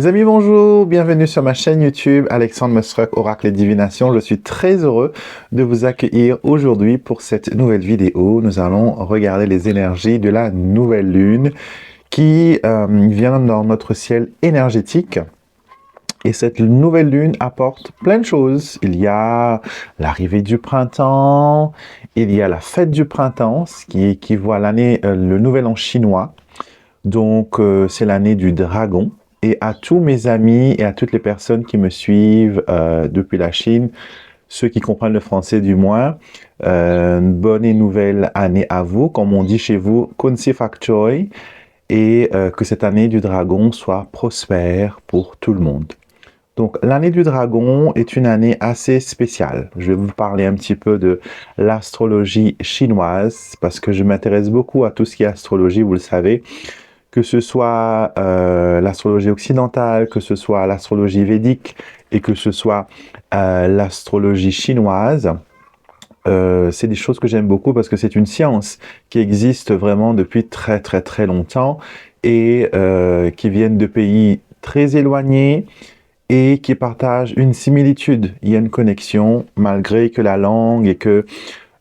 Mes amis, bonjour, bienvenue sur ma chaîne YouTube Alexandre Mostruck, Oracle et Divination. Je suis très heureux de vous accueillir aujourd'hui pour cette nouvelle vidéo. Nous allons regarder les énergies de la nouvelle lune qui vient dans notre ciel énergétique. Et cette nouvelle lune apporte plein de choses. Il y a l'arrivée du printemps, il y a la fête du printemps, ce qui équivaut à l'année, le nouvel an chinois. Donc, c'est l'année du dragon. Et à tous mes amis et à toutes les personnes qui me suivent depuis la Chine, ceux qui comprennent le français du moins, une bonne et nouvelle année à vous. Comme on dit chez vous, Kunsi Fak Choi, et que cette année du dragon soit prospère pour tout le monde. Donc, l'année du dragon est une année assez spéciale. Je vais vous parler un petit peu de l'astrologie chinoise parce que je m'intéresse beaucoup à tout ce qui est astrologie, vous le savez. Que ce soit l'astrologie occidentale, que ce soit l'astrologie védique et que ce soit l'astrologie chinoise, c'est des choses que j'aime beaucoup parce que c'est une science qui existe vraiment depuis très très très longtemps et qui viennent de pays très éloignés et qui partagent une similitude. Il y a une connexion malgré que la langue et que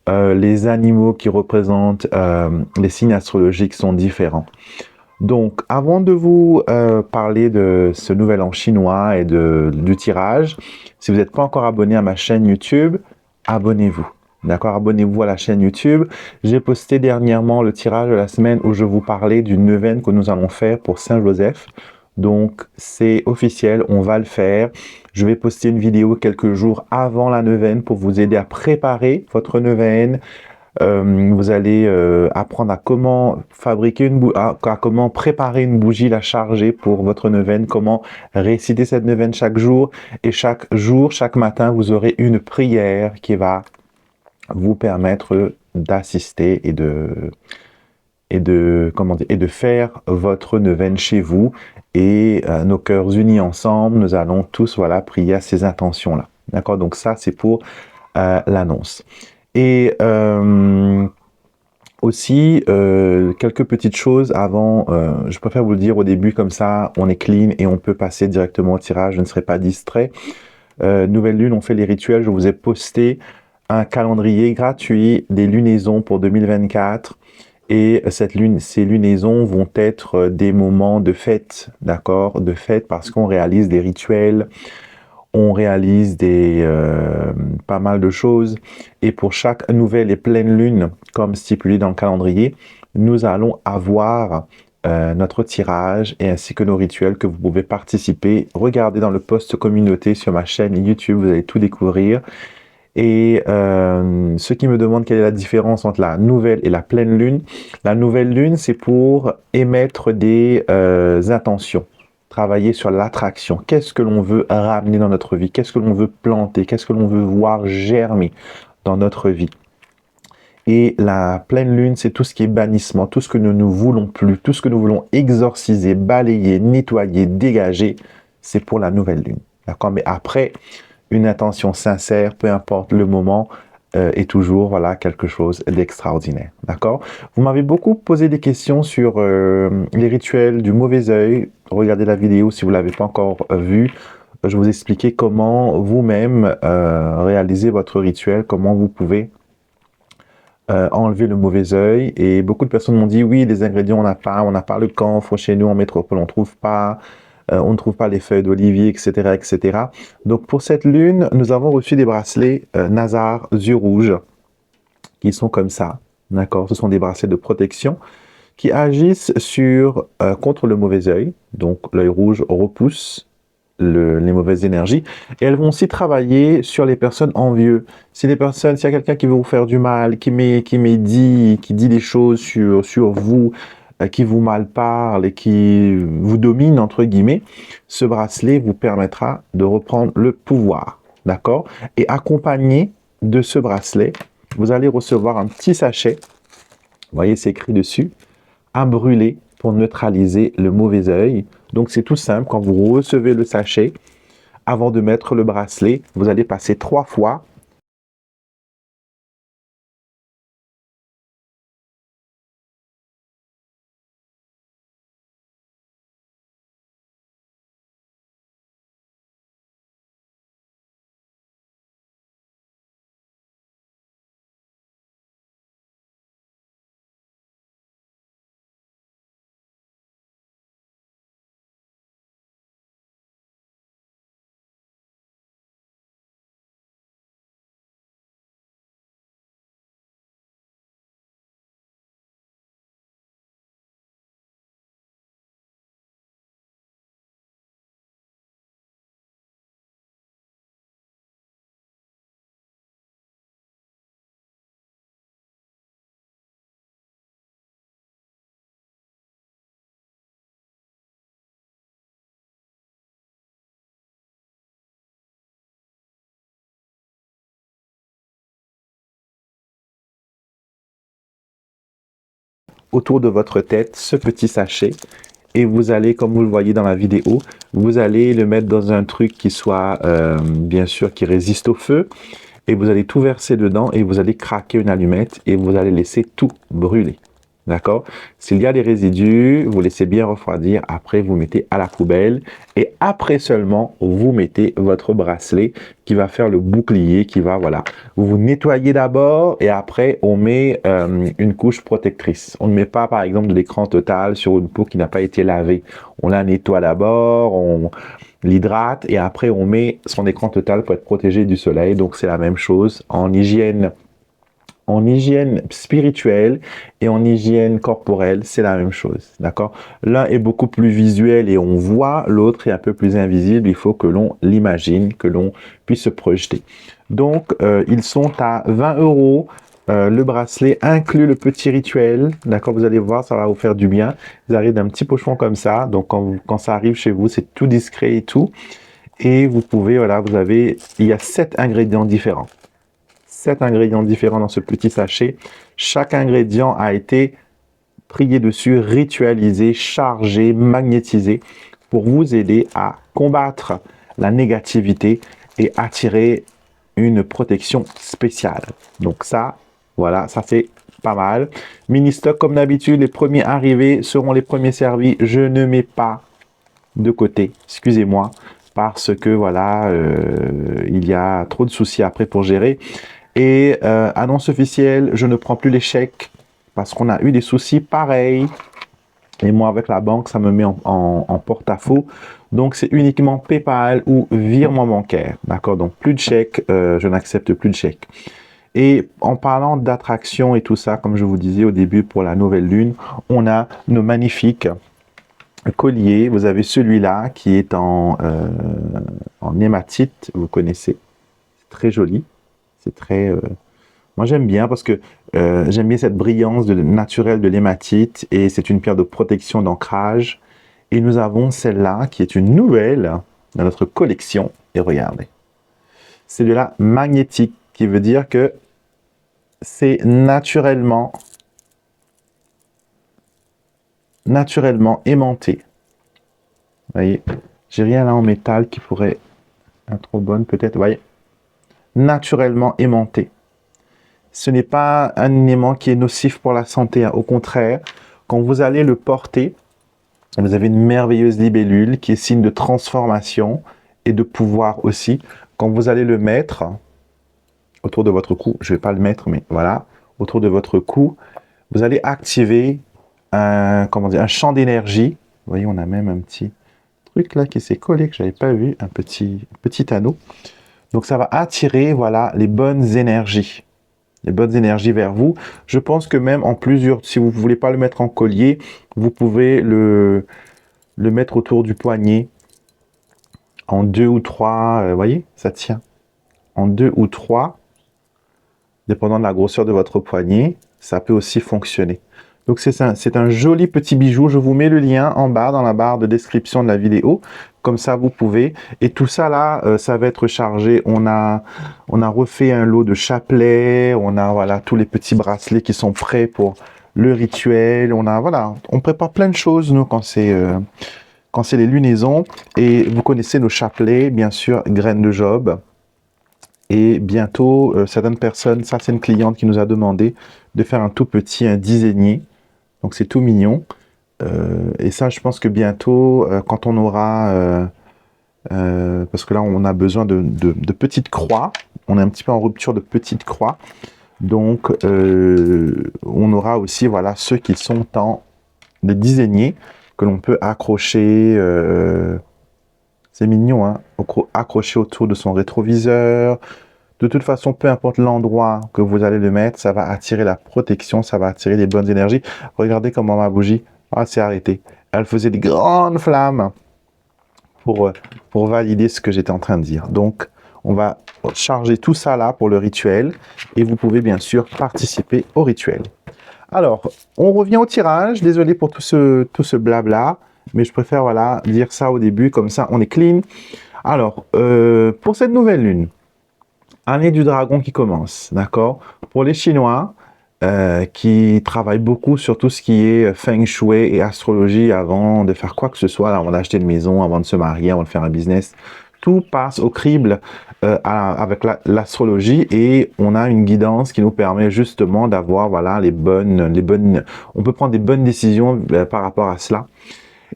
les animaux qui représentent les signes astrologiques sont différents. Donc, avant de vous parler de ce nouvel an chinois et du tirage, si vous n'êtes pas encore abonné à ma chaîne YouTube, abonnez-vous. D'accord? Abonnez-vous à la chaîne YouTube. J'ai posté dernièrement le tirage de la semaine où je vous parlais d'une neuvaine que nous allons faire pour Saint-Joseph. Donc, c'est officiel, on va le faire. Je vais poster une vidéo quelques jours avant la neuvaine pour vous aider à préparer votre neuvaine. Vous allez apprendre à comment fabriquer à comment préparer une bougie, la charger pour votre neuvaine, comment réciter cette neuvaine chaque jour. Et chaque jour, chaque matin, vous aurez une prière qui va vous permettre d'assister et de faire votre neuvaine chez vous. Et nos cœurs unis ensemble, nous allons tous voilà, prier à ces intentions-là. D'accord? Donc ça, c'est pour l'annonce. Et aussi, quelques petites choses avant, je préfère vous le dire au début, comme ça on est clean et on peut passer directement au tirage, je ne serai pas distrait. Nouvelle lune, on fait les rituels, je vous ai posté un calendrier gratuit des lunaisons pour 2024. Et ces lunaisons vont être des moments de fête, d'accord? De fête parce qu'on réalise des rituels, on réalise pas mal de choses. Et pour chaque nouvelle et pleine lune, comme stipulé dans le calendrier, nous allons avoir notre tirage et ainsi que nos rituels que vous pouvez participer. Regardez dans le post communauté sur ma chaîne YouTube, vous allez tout découvrir. Et ceux qui me demandent quelle est la différence entre la nouvelle et la pleine lune, la nouvelle lune, c'est pour émettre des intentions, travailler sur l'attraction. Qu'est-ce que l'on veut ramener dans notre vie? Qu'est-ce que l'on veut planter? Qu'est-ce que l'on veut voir germer dans notre vie? Et la pleine lune, c'est tout ce qui est bannissement, tout ce que nous ne voulons plus, tout ce que nous voulons exorciser, balayer, nettoyer, dégager, c'est pour la nouvelle lune. D'accord? Mais après, une intention sincère, peu importe le moment, est toujours voilà, quelque chose d'extraordinaire. D'accord? Vous m'avez beaucoup posé des questions sur les rituels du mauvais œil. Regardez la vidéo si vous ne l'avez pas encore vue. Je vous expliquais comment vous-même réaliser votre rituel, comment vous pouvez enlever le mauvais œil. Et beaucoup de personnes m'ont dit, oui, les ingrédients, on n'a pas le camphre chez nous en métropole, on ne trouve pas. On ne trouve pas les feuilles d'olivier, etc., etc. Donc, pour cette lune, nous avons reçu des bracelets Nazar yeux rouges qui sont comme ça. D'accord? Ce sont des bracelets de protection qui agissent contre le mauvais œil. Donc, l'œil rouge repousse les mauvaises énergies. Et elles vont aussi travailler sur les personnes envieuses. S'il y a quelqu'un qui veut vous faire du mal, qui dit des choses sur vous, qui vous malparle et qui vous domine, entre guillemets, ce bracelet vous permettra de reprendre le pouvoir. D'accord? Et accompagné de ce bracelet, vous allez recevoir un petit sachet. Vous voyez, c'est écrit dessus. À brûler pour neutraliser le mauvais œil. Donc, c'est tout simple. Quand vous recevez le sachet, avant de mettre le bracelet, vous allez passer 3 fois autour de votre tête ce petit sachet et vous allez, comme vous le voyez dans la vidéo, vous allez le mettre dans un truc qui soit, bien sûr, qui résiste au feu et vous allez tout verser dedans et vous allez craquer une allumette et vous allez laisser tout brûler. D'accord? S'il y a des résidus, vous laissez bien refroidir. Après, vous mettez à la poubelle. Et après seulement, vous mettez votre bracelet qui va faire le bouclier, qui va, voilà. Vous nettoyez d'abord et après, on met une couche protectrice. On ne met pas, par exemple, de l'écran total sur une peau qui n'a pas été lavée. On la nettoie d'abord, on l'hydrate et après, on met son écran total pour être protégé du soleil. Donc, c'est la même chose en hygiène spirituelle et en hygiène corporelle, c'est la même chose, d'accord? L'un est beaucoup plus visuel et on voit, l'autre est un peu plus invisible, il faut que l'on l'imagine, que l'on puisse se projeter. Donc, ils sont à 20 €, le bracelet inclut le petit rituel, d'accord? Vous allez voir, ça va vous faire du bien. Ils arrivent d'un petit pochon comme ça, donc quand ça arrive chez vous, c'est tout discret et tout. Et vous pouvez, voilà, il y a 7 ingrédients différents. 7 ingrédients différents dans ce petit sachet. Chaque ingrédient a été prié dessus, ritualisé, chargé, magnétisé pour vous aider à combattre la négativité et attirer une protection spéciale. Donc ça, voilà, ça fait pas mal. Mini stock comme d'habitude, les premiers arrivés seront les premiers servis. Je ne mets pas de côté, excusez-moi, parce que voilà, il y a trop de soucis après pour gérer. Et annonce officielle, je ne prends plus les chèques parce qu'on a eu des soucis pareils. Et moi, avec la banque, ça me met en porte-à-faux. Donc, c'est uniquement PayPal ou virement bancaire. D'accord? Donc, plus de chèques, je n'accepte plus de chèques. Et en parlant d'attraction et tout ça, comme je vous disais au début pour la nouvelle lune, on a nos magnifiques colliers. Vous avez celui-là qui est en hématite, vous connaissez. C'est très joli. C'est très... Moi, j'aime bien parce que j'aime bien cette brillance naturelle de l'hématite et c'est une pierre de protection d'ancrage. Et nous avons celle-là qui est une nouvelle dans notre collection. Et regardez. C'est de la magnétique qui veut dire que c'est naturellement aimanté. Vous voyez, j'ai rien là en métal qui pourrait être trop bonne peut-être. Vous voyez, naturellement aimanté. Ce n'est pas un aimant qui est nocif pour la santé. Hein. Au contraire, quand vous allez le porter, vous avez une merveilleuse libellule qui est signe de transformation et de pouvoir aussi. Quand vous allez le mettre autour de votre cou, je ne vais pas le mettre, mais voilà, autour de votre cou, vous allez activer un champ d'énergie. Vous voyez, on a même un petit truc là qui s'est collé, que je n'avais pas vu, un petit anneau. Donc, ça va attirer, voilà, les bonnes énergies. Les bonnes énergies vers vous. Je pense que même en plusieurs, si vous ne voulez pas le mettre en collier, vous pouvez le mettre autour du poignet en 2 ou 3, vous voyez, ça tient. En 2 ou 3, dépendant de la grosseur de votre poignet, ça peut aussi fonctionner. Donc c'est un joli petit bijou. Je vous mets le lien en bas dans la barre de description de la vidéo. Comme ça, vous pouvez. Et tout ça là, ça va être chargé. On a refait un lot de chapelets. On a voilà tous les petits bracelets qui sont prêts pour le rituel. On prépare plein de choses nous quand c'est les lunaisons. Et vous connaissez nos chapelets, bien sûr, graines de Job. Et bientôt, certaines personnes, ça c'est une cliente qui nous a demandé de faire un tout petit, un dizainier. Donc c'est tout mignon. Et ça, je pense que bientôt, quand on aura... parce que là, on a besoin de petites croix. On est un petit peu en rupture de petites croix. Donc, on aura aussi, voilà, ceux qui sont en des dizainiers que l'on peut accrocher... c'est mignon, hein, accrocher autour de son rétroviseur. De toute façon, peu importe l'endroit que vous allez le mettre, ça va attirer la protection, ça va attirer les bonnes énergies. Regardez comment ma bougie s'est arrêtée. Elle faisait des grandes flammes pour valider ce que j'étais en train de dire. Donc, on va charger tout ça là pour le rituel et vous pouvez bien sûr participer au rituel. Alors, on revient au tirage. Désolé pour tout ce blabla, mais je préfère voilà, dire ça au début, comme ça on est clean. Alors, pour cette nouvelle lune, année du dragon qui commence, d'accord? Pour les Chinois, qui travaille beaucoup sur tout ce qui est feng shui et astrologie avant de faire quoi que ce soit, avant d'acheter une maison, avant de se marier, avant de faire un business. Tout passe au crible avec l'astrologie et on a une guidance qui nous permet justement d'avoir voilà, on peut prendre des bonnes décisions par rapport à cela.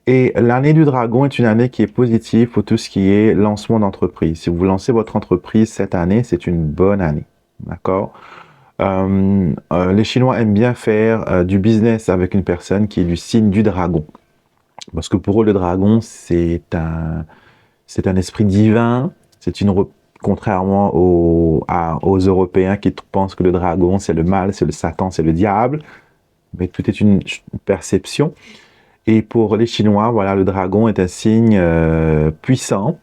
Et l'année du dragon est une année qui est positive pour tout ce qui est lancement d'entreprise. Si vous lancez votre entreprise cette année, c'est une bonne année. D'accord? Les Chinois aiment bien faire du business avec une personne qui est du signe du dragon. Parce que pour eux, le dragon, c'est un esprit divin. Contrairement aux Européens qui pensent que le dragon, c'est le mal, c'est le Satan, c'est le diable. Mais tout est une perception. Et pour les Chinois, voilà, le dragon est un signe puissant.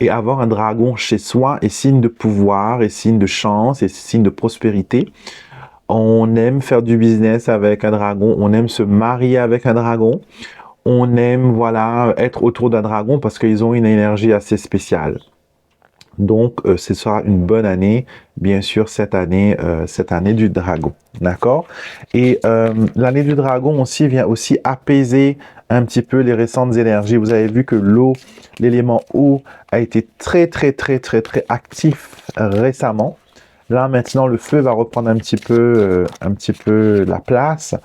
Et avoir un dragon chez soi est signe de pouvoir, est signe de chance, est signe de prospérité. On aime faire du business avec un dragon, on aime se marier avec un dragon. On aime, voilà, être autour d'un dragon parce qu'ils ont une énergie assez spéciale. Donc, ce sera une bonne année, bien sûr, cette année du dragon. D'accord? Et l'année du dragon aussi vient aussi apaiser un petit peu les récentes énergies. Vous avez vu que l'eau, l'élément eau, a été très, très, très, très, très actif récemment. Là, maintenant, le feu va reprendre un petit peu la place.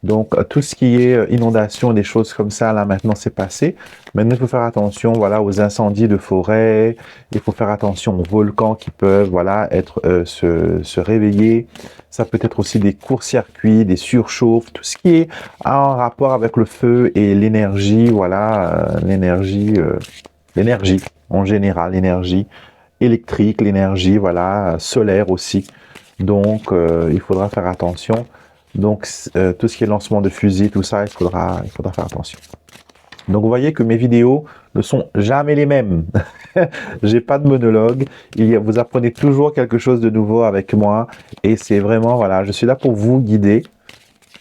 Donc, tout ce qui est inondation, des choses comme ça, là, maintenant, c'est passé. Maintenant, il faut faire attention, voilà, aux incendies de forêt. Il faut faire attention aux volcans qui peuvent, voilà, se réveiller. Ça peut être aussi des courts-circuits, des surchauffes, tout ce qui est en rapport avec le feu et l'énergie, voilà, l'énergie en général, l'énergie électrique, l'énergie, voilà, solaire aussi. Donc, il faudra faire attention. Donc, tout ce qui est lancement de fusils, tout ça, il faudra faire attention. Donc, vous voyez que mes vidéos ne sont jamais les mêmes. J'ai pas de monologue. Vous apprenez toujours quelque chose de nouveau avec moi. Et c'est vraiment, voilà, je suis là pour vous guider.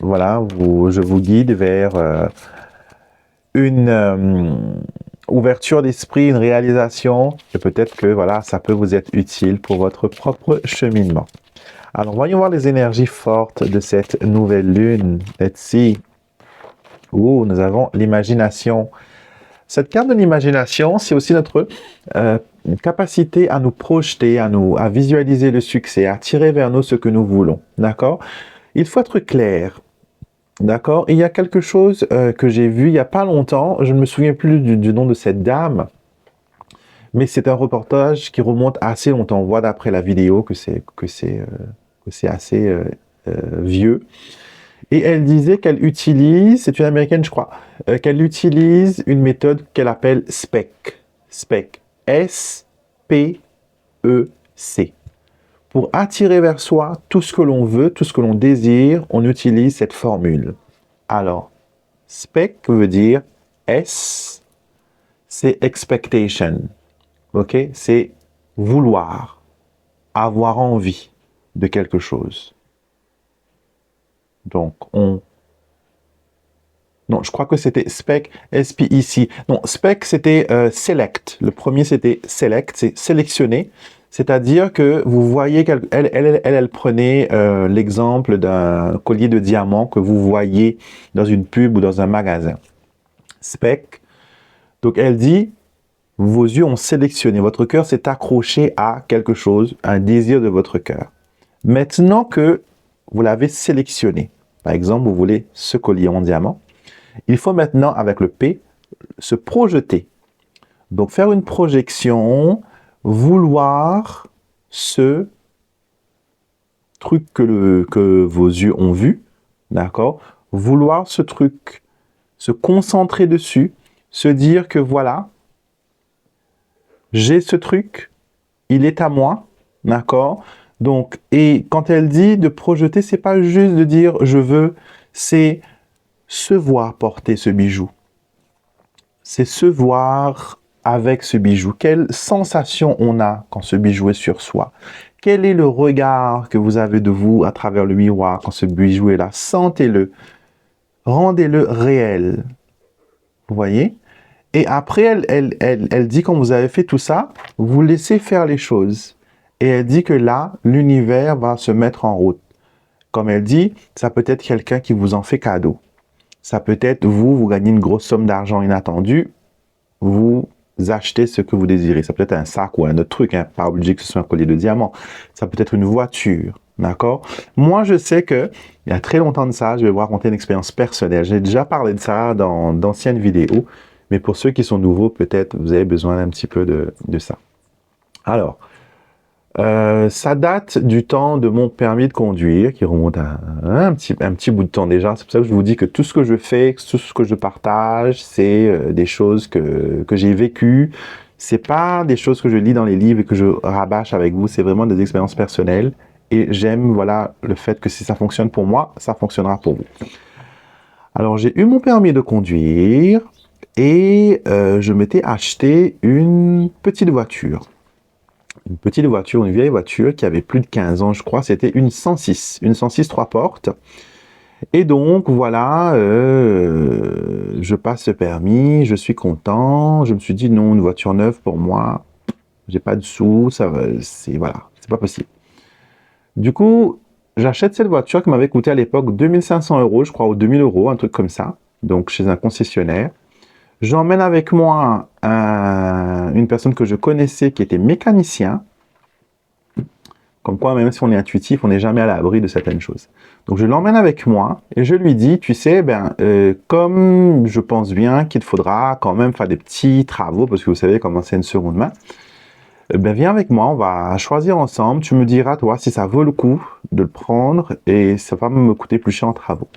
Voilà, je vous guide vers une ouverture d'esprit, une réalisation. Et peut-être que, voilà, ça peut vous être utile pour votre propre cheminement. Alors, voyons voir les énergies fortes de cette nouvelle lune. Let's see. Nous avons l'imagination. Cette carte de l'imagination, c'est aussi notre capacité à nous projeter, à visualiser le succès, à attirer vers nous ce que nous voulons. D'accord? Il faut être clair. D'accord? Il y a quelque chose que j'ai vu il n'y a pas longtemps. Je ne me souviens plus du nom de cette dame. Mais c'est un reportage qui remonte assez longtemps. On voit d'après la vidéo que c'est assez vieux. Et elle disait qu'elle utilise, c'est une américaine je crois, qu'elle utilise une méthode qu'elle appelle SPEC. SPEC. S-P-E-C. Pour attirer vers soi tout ce que l'on veut, tout ce que l'on désire, on utilise cette formule. Alors, SPEC veut dire S, c'est expectation. Ok? C'est vouloir, avoir envie de quelque chose. Donc, non, je crois que c'était SPEC, S-P-E-C. Non, SPEC, c'était select. Le premier, c'était select, c'est sélectionner. C'est-à-dire que vous voyez qu'elle prenait l'exemple d'un collier de diamants que vous voyez dans une pub ou dans un magasin. SPEC. Donc, elle dit, vos yeux ont sélectionné, votre cœur s'est accroché à quelque chose, un désir de votre cœur. Maintenant que vous l'avez sélectionné, par exemple, vous voulez ce collier en diamant, il faut maintenant, avec le P, se projeter. Donc, faire une projection, vouloir ce truc que vos yeux ont vu, d'accord? Vouloir ce truc, se concentrer dessus, se dire que voilà, j'ai ce truc, il est à moi, d'accord? Donc, et quand elle dit de projeter, c'est pas juste de dire je veux, c'est se voir porter ce bijou. C'est se voir avec ce bijou. Quelle sensation on a quand ce bijou est sur soi? Quel est le regard que vous avez de vous à travers le miroir quand ce bijou est là? Sentez-le. Rendez-le réel. Vous voyez? Et après, elle dit, quand vous avez fait tout ça, vous laissez faire les choses. Et elle dit que là, l'univers va se mettre en route. Comme elle dit, ça peut être quelqu'un qui vous en fait cadeau. Ça peut être vous gagnez une grosse somme d'argent inattendue, vous achetez ce que vous désirez. Ça peut être un sac ou un autre truc, hein, pas obligé que ce soit un collier de diamants. Ça peut être une voiture, d'accord? Moi, je sais que il y a très longtemps de ça, je vais vous raconter une expérience personnelle. J'ai déjà parlé de ça dans d'anciennes vidéos, mais pour ceux qui sont nouveaux, peut-être vous avez besoin d'un petit peu de ça. Alors, ça date du temps de mon permis de conduire, qui remonte à un petit bout de temps déjà. C'est pour ça que je vous dis que tout ce que je fais, tout ce que je partage, c'est des choses que j'ai vécues. C'est pas des choses que je lis dans les livres et que je rabâche avec vous. C'est vraiment des expériences personnelles. Et j'aime, voilà, le fait que si ça fonctionne pour moi, ça fonctionnera pour vous. Alors, j'ai eu mon permis de conduire et je m'étais acheté une petite voiture. Une petite voiture, une vieille voiture qui avait plus de 15 ans, je crois. C'était une 106 3 portes. Et donc, voilà, je passe ce permis, je suis content. Je me suis dit, non, une voiture neuve pour moi, j'ai pas de sous, voilà, c'est pas possible. Du coup, j'achète cette voiture qui m'avait coûté à l'époque 2500 €, je crois, ou 2000 €, un truc comme ça. Donc, chez un concessionnaire. J'emmène avec moi une personne que je connaissais qui était mécanicien. Comme quoi, même si on est intuitif, on n'est jamais à l'abri de certaines choses. Donc, je l'emmène avec moi et je lui dis, tu sais, comme je pense bien qu'il faudra quand même faire des petits travaux, parce que vous savez comment c'est une seconde main, viens avec moi, on va choisir ensemble. Tu me diras, toi, si ça vaut le coup de le prendre et ça va me coûter plus cher en travaux.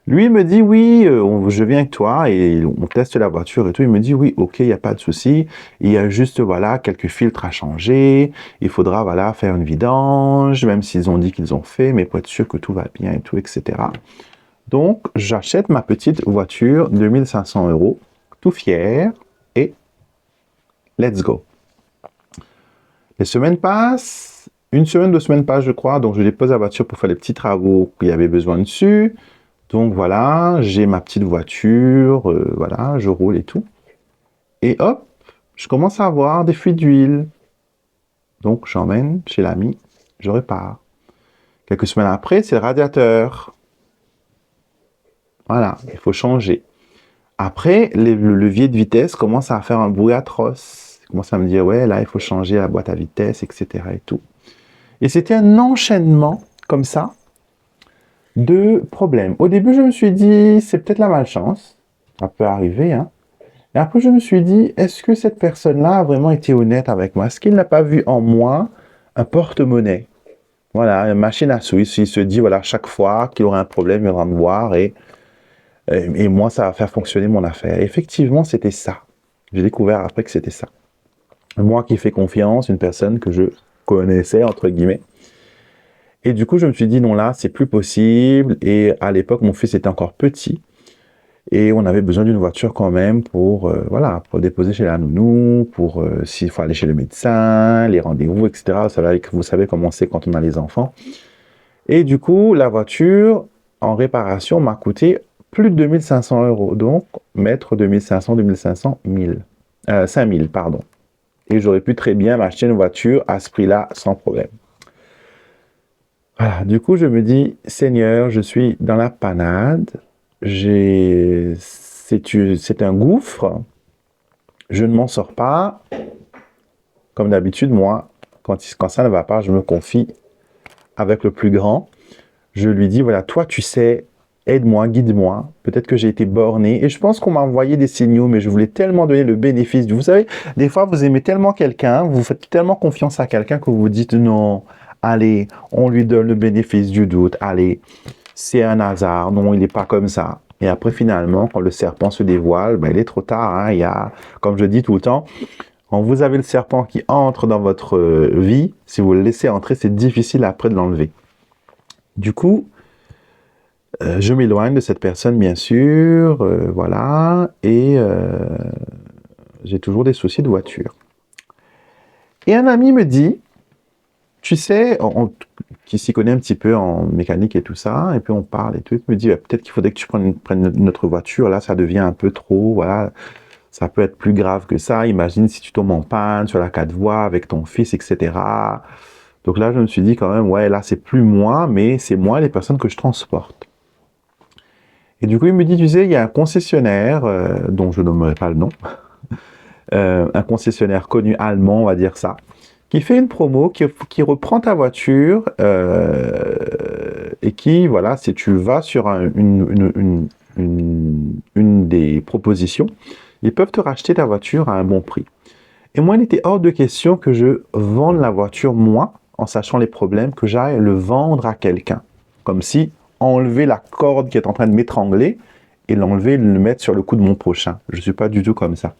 Lui, il me dit, oui, je viens avec toi et on teste la voiture et tout. Il me dit, oui, ok, il n'y a pas de souci. Il y a juste, voilà, quelques filtres à changer. Il faudra, voilà, faire une vidange, même s'ils ont dit qu'ils ont fait, mais pour être sûr que tout va bien et tout, etc. Donc, j'achète ma petite voiture, 2500 €, tout fier, et let's go. Les semaines passent, une semaine, 2 semaines passent, je crois, donc je dépose la voiture pour faire les petits travaux qu'il y avait besoin dessus. Donc voilà, j'ai ma petite voiture, voilà, je roule et tout. Et hop, je commence à avoir des fuites d'huile. Donc j'emmène chez l'ami, je répare. Quelques semaines après, c'est le radiateur. Voilà, il faut changer. Après, le levier de vitesse commence à faire un bruit atroce. Il commence à me dire, ouais, là, il faut changer la boîte à vitesse, etc. et tout. Et c'était un enchaînement comme ça de problèmes. Au début, je me suis dit, c'est peut-être la malchance. Ça peut arriver, hein. Et après, je me suis dit, est-ce que cette personne-là a vraiment été honnête avec moi? Est-ce qu'il n'a pas vu en moi un porte-monnaie? Voilà, une machine à sous. Il se dit, voilà, chaque fois qu'il aura un problème, il viendra me voir et moi, ça va faire fonctionner mon affaire. Et effectivement, c'était ça. J'ai découvert après que c'était ça. Moi qui fais confiance, une personne que je connaissais, entre guillemets. Et du coup, je me suis dit, non, là, c'est plus possible. Et à l'époque, mon fils était encore petit. Et on avait besoin d'une voiture quand même pour, voilà, pour déposer chez la nounou, pour s'il faut aller chez le médecin, les rendez-vous, etc. Vous savez comment c'est quand on a les enfants. Et du coup, la voiture en réparation m'a coûté plus de 2500 €. Donc, mettre 2500, 2500, 1000. 5000, pardon. Et j'aurais pu très bien m'acheter une voiture à ce prix-là sans problème. Voilà, du coup, je me dis, Seigneur, je suis dans la panade. C'est un gouffre. Je ne m'en sors pas. Comme d'habitude, moi, quand ça ne va pas, je me confie avec le plus grand. Je lui dis, voilà, toi, tu sais, aide-moi, guide-moi. Peut-être que j'ai été borné. Et je pense qu'on m'a envoyé des signaux, mais je voulais tellement donner le bénéfice. Vous savez, des fois, vous aimez tellement quelqu'un, vous faites tellement confiance à quelqu'un que vous vous dites, non, allez, on lui donne le bénéfice du doute. Allez, c'est un hasard. Non, il n'est pas comme ça. Et après, finalement, quand le serpent se dévoile, il est trop tard. Hein. Il y a, comme je dis tout le temps, quand vous avez le serpent qui entre dans votre vie, si vous le laissez entrer, c'est difficile après de l'enlever. Du coup, je m'éloigne de cette personne, bien sûr, voilà, et j'ai toujours des soucis de voiture. Et un ami me dit, tu sais, qui s'y connaît un petit peu en mécanique et tout ça, et puis on parle et tout, il me dit, peut-être qu'il faudrait que tu prennes notre voiture, là, ça devient un peu trop, voilà, ça peut être plus grave que ça, imagine si tu tombes en panne sur la 4 voies avec ton fils, etc. Donc là, je me suis dit quand même, ouais, là, c'est plus moi, mais c'est moi les personnes que je transporte. Et du coup, il me dit, tu sais, il y a un concessionnaire, dont je nommerai pas le nom, un concessionnaire connu allemand, on va dire ça, qui fait une promo, qui reprend ta voiture et qui, voilà, si tu vas sur une des propositions, ils peuvent te racheter ta voiture à un bon prix. Et moi, il était hors de question que je vende la voiture, moi, en sachant les problèmes, que j'aille le vendre à quelqu'un. Comme si enlever la corde qui est en train de m'étrangler et l'enlever, le mettre sur le cou de mon prochain. Je ne suis pas du tout comme ça.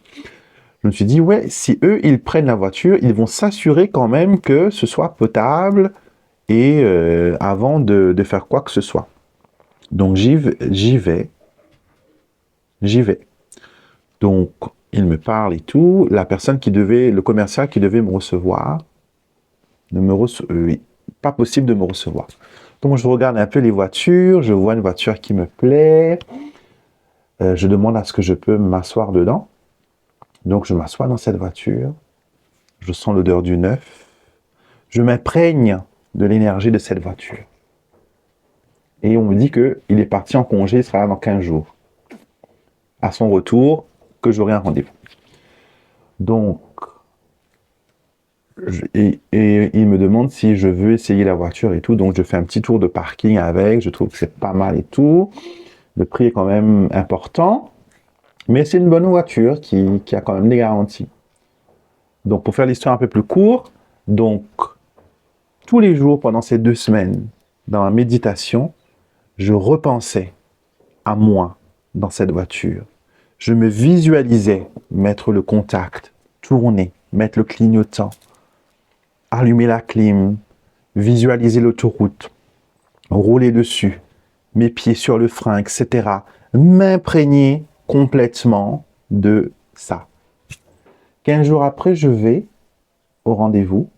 Je me suis dit, ouais, si eux, ils prennent la voiture, ils vont s'assurer quand même que ce soit potable et avant de faire quoi que ce soit. Donc, j'y vais. Donc, il me parle et tout. La personne le commercial qui devait me recevoir, pas possible de me recevoir. Donc, je regarde un peu les voitures. Je vois une voiture qui me plaît. Je demande à ce que je peux m'asseoir dedans. Donc, je m'assois dans cette voiture. Je sens l'odeur du neuf. Je m'imprègne de l'énergie de cette voiture. Et on me dit qu'il est parti en congé, il sera là dans 15 jours. À son retour, que j'aurai un rendez-vous. Donc, et il me demande si je veux essayer la voiture et tout. Donc, je fais un petit tour de parking avec. Je trouve que c'est pas mal et tout. Le prix est quand même important. Mais c'est une bonne voiture qui a quand même des garanties. Donc, pour faire l'histoire un peu plus courte, donc, tous les jours pendant ces 2 semaines, dans ma méditation, je repensais à moi dans cette voiture. Je me visualisais mettre le contact, tourner, mettre le clignotant, allumer la clim, visualiser l'autoroute, rouler dessus, mes pieds sur le frein, etc. M'imprégner complètement de ça. 15 jours après, je vais au rendez-vous.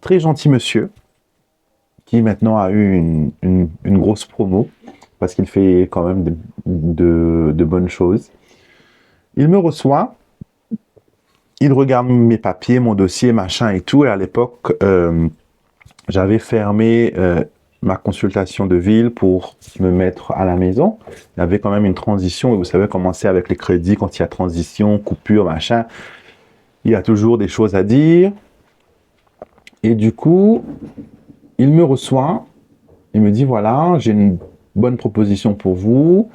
Très gentil monsieur, qui maintenant a eu une grosse promo, parce qu'il fait quand même de bonnes choses. Il me reçoit, il regarde mes papiers, mon dossier, machin et tout. Et à l'époque, j'avais fermé ma consultation de ville pour me mettre à la maison. Il y avait quand même une transition, et vous savez comment c'est avec les crédits, quand il y a transition, coupure, machin, il y a toujours des choses à dire. Et du coup, il me reçoit, il me dit, voilà, j'ai une bonne proposition pour vous.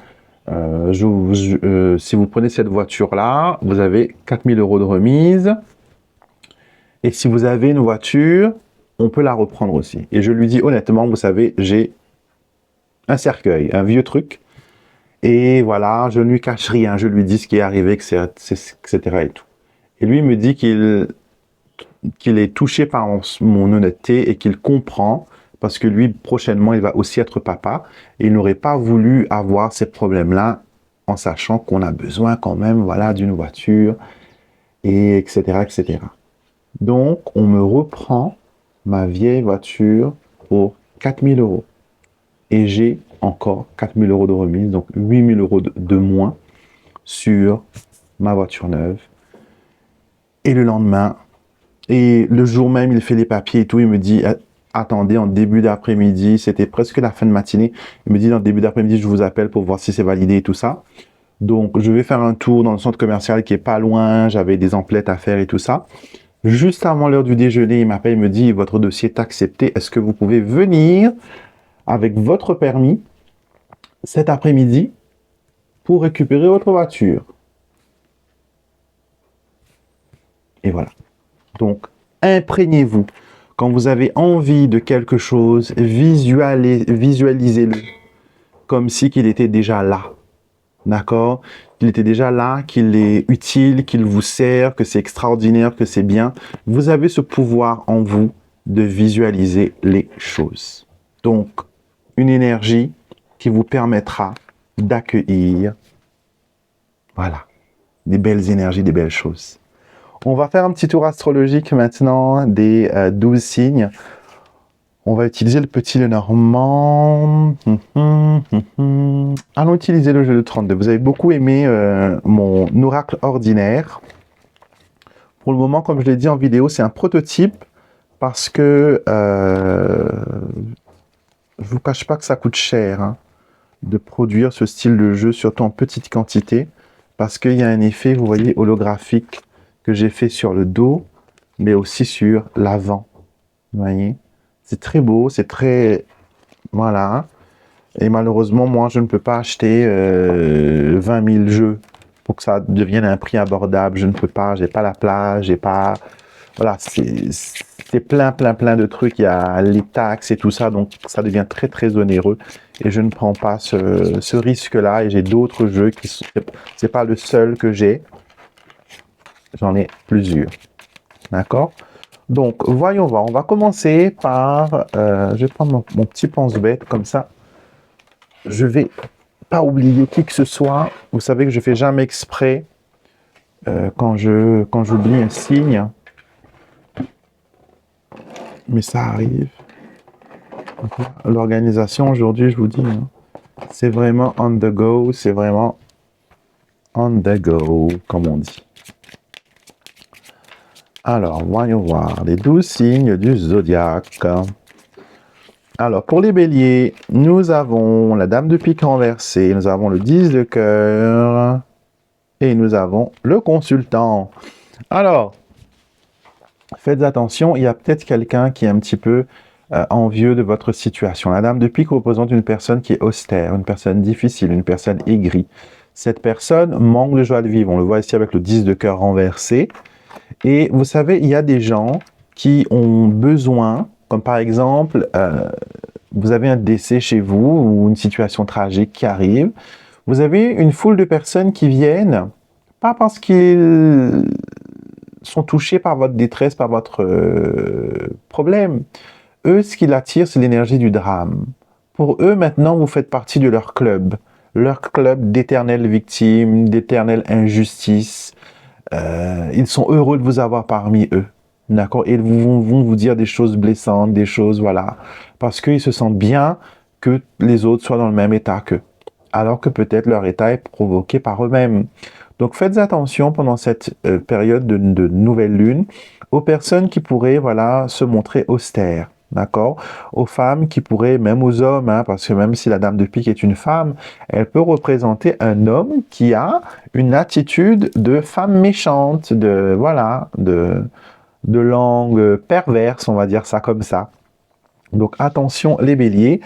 Si vous prenez cette voiture-là, vous avez 4 000 € de remise. Et si vous avez une voiture, on peut la reprendre aussi. Et je lui dis honnêtement, vous savez, j'ai un cercueil, un vieux truc. Et voilà, je ne lui cache rien. Je lui dis ce qui est arrivé, etc. et tout. Et lui me dit qu'il est touché par mon honnêteté et qu'il comprend, parce que lui, prochainement, il va aussi être papa, et il n'aurait pas voulu avoir ces problèmes-là, en sachant qu'on a besoin quand même, voilà, d'une voiture, et etc., etc. Donc, on me reprend ma vieille voiture pour 4 000 €. Et j'ai encore 4 000 € de remise, donc 8 000 € de moins sur ma voiture neuve. Et le lendemain, et le jour même, il fait les papiers et tout, il me dit, attendez, en début d'après-midi, c'était presque la fin de matinée, il me dit, en début d'après-midi, je vous appelle pour voir si c'est validé et tout ça. Donc, je vais faire un tour dans le centre commercial qui est pas loin, j'avais des emplettes à faire et tout ça. Juste avant l'heure du déjeuner, il m'appelle, il me dit, votre dossier est accepté, est-ce que vous pouvez venir avec votre permis cet après-midi pour récupérer votre voiture? Et voilà. Donc, imprégnez-vous. Quand vous avez envie de quelque chose, visualisez-le comme si qu'il était déjà là. D'accord? Qu'il était déjà là, qu'il est utile, qu'il vous sert, que c'est extraordinaire, que c'est bien. Vous avez ce pouvoir en vous de visualiser les choses. Donc, une énergie qui vous permettra d'accueillir, voilà, des belles énergies, des belles choses. On va faire un petit tour astrologique maintenant des 12 signes. On va utiliser le petit Lenormand. Allons utiliser le jeu de 32. Vous avez beaucoup aimé mon oracle ordinaire. Pour le moment, comme je l'ai dit en vidéo, c'est un prototype parce que je vous cache pas que ça coûte cher hein, de produire ce style de jeu, surtout en petite quantité, parce qu'il y a un effet, vous voyez, holographique que j'ai fait sur le dos, mais aussi sur l'avant. Vous voyez, c'est très beau, c'est très... Voilà. Et malheureusement, moi, je ne peux pas acheter 20 000 jeux pour que ça devienne un prix abordable. Je ne peux pas, j'ai pas la place, j'ai pas... Voilà, c'est plein de trucs. Il y a les taxes et tout ça, donc ça devient très, très onéreux. Et je ne prends pas ce risque-là. Et j'ai d'autres jeux qui sont... C'est pas le seul que j'ai. J'en ai plusieurs. D'accord? Donc, voyons voir. On va commencer par... je vais prendre mon petit pense-bête comme ça. Je vais pas oublier qui que ce soit. Vous savez que je fais jamais exprès quand j'oublie un signe. Mais ça arrive. L'organisation aujourd'hui, je vous dis, hein, c'est vraiment on the go. C'est vraiment on the go, comme on dit. Alors, voyons voir les 12 signes du zodiaque. Alors, pour les béliers, nous avons la dame de pique renversée, nous avons le 10 de cœur et nous avons le consultant. Alors, faites attention, il y a peut-être quelqu'un qui est un petit peu envieux de votre situation. La dame de pique représente une personne qui est austère, une personne difficile, une personne aigrie. Cette personne manque de joie de vivre. On le voit ici avec le 10 de cœur renversé. Et vous savez, il y a des gens qui ont besoin, comme par exemple, vous avez un décès chez vous ou une situation tragique qui arrive. Vous avez une foule de personnes qui viennent, pas parce qu'ils sont touchés par votre détresse, par votre problème. Eux, ce qui l'attirent, c'est l'énergie du drame. Pour eux, maintenant, vous faites partie de leur club d'éternelles victimes, d'éternelles injustices. Ils sont heureux de vous avoir parmi eux. D'accord? Et ils vont vous dire des choses blessantes, des choses, voilà. Parce qu'ils se sentent bien que les autres soient dans le même état qu'eux. Alors que peut-être leur état est provoqué par eux-mêmes. Donc faites attention pendant cette période de nouvelle lune aux personnes qui pourraient, voilà, se montrer austères. D'accord? Aux femmes qui pourraient, même aux hommes, hein, parce que même si la dame de pique est une femme, elle peut représenter un homme qui a une attitude de femme méchante, de, voilà, de langue perverse, on va dire ça comme ça. Donc attention les béliers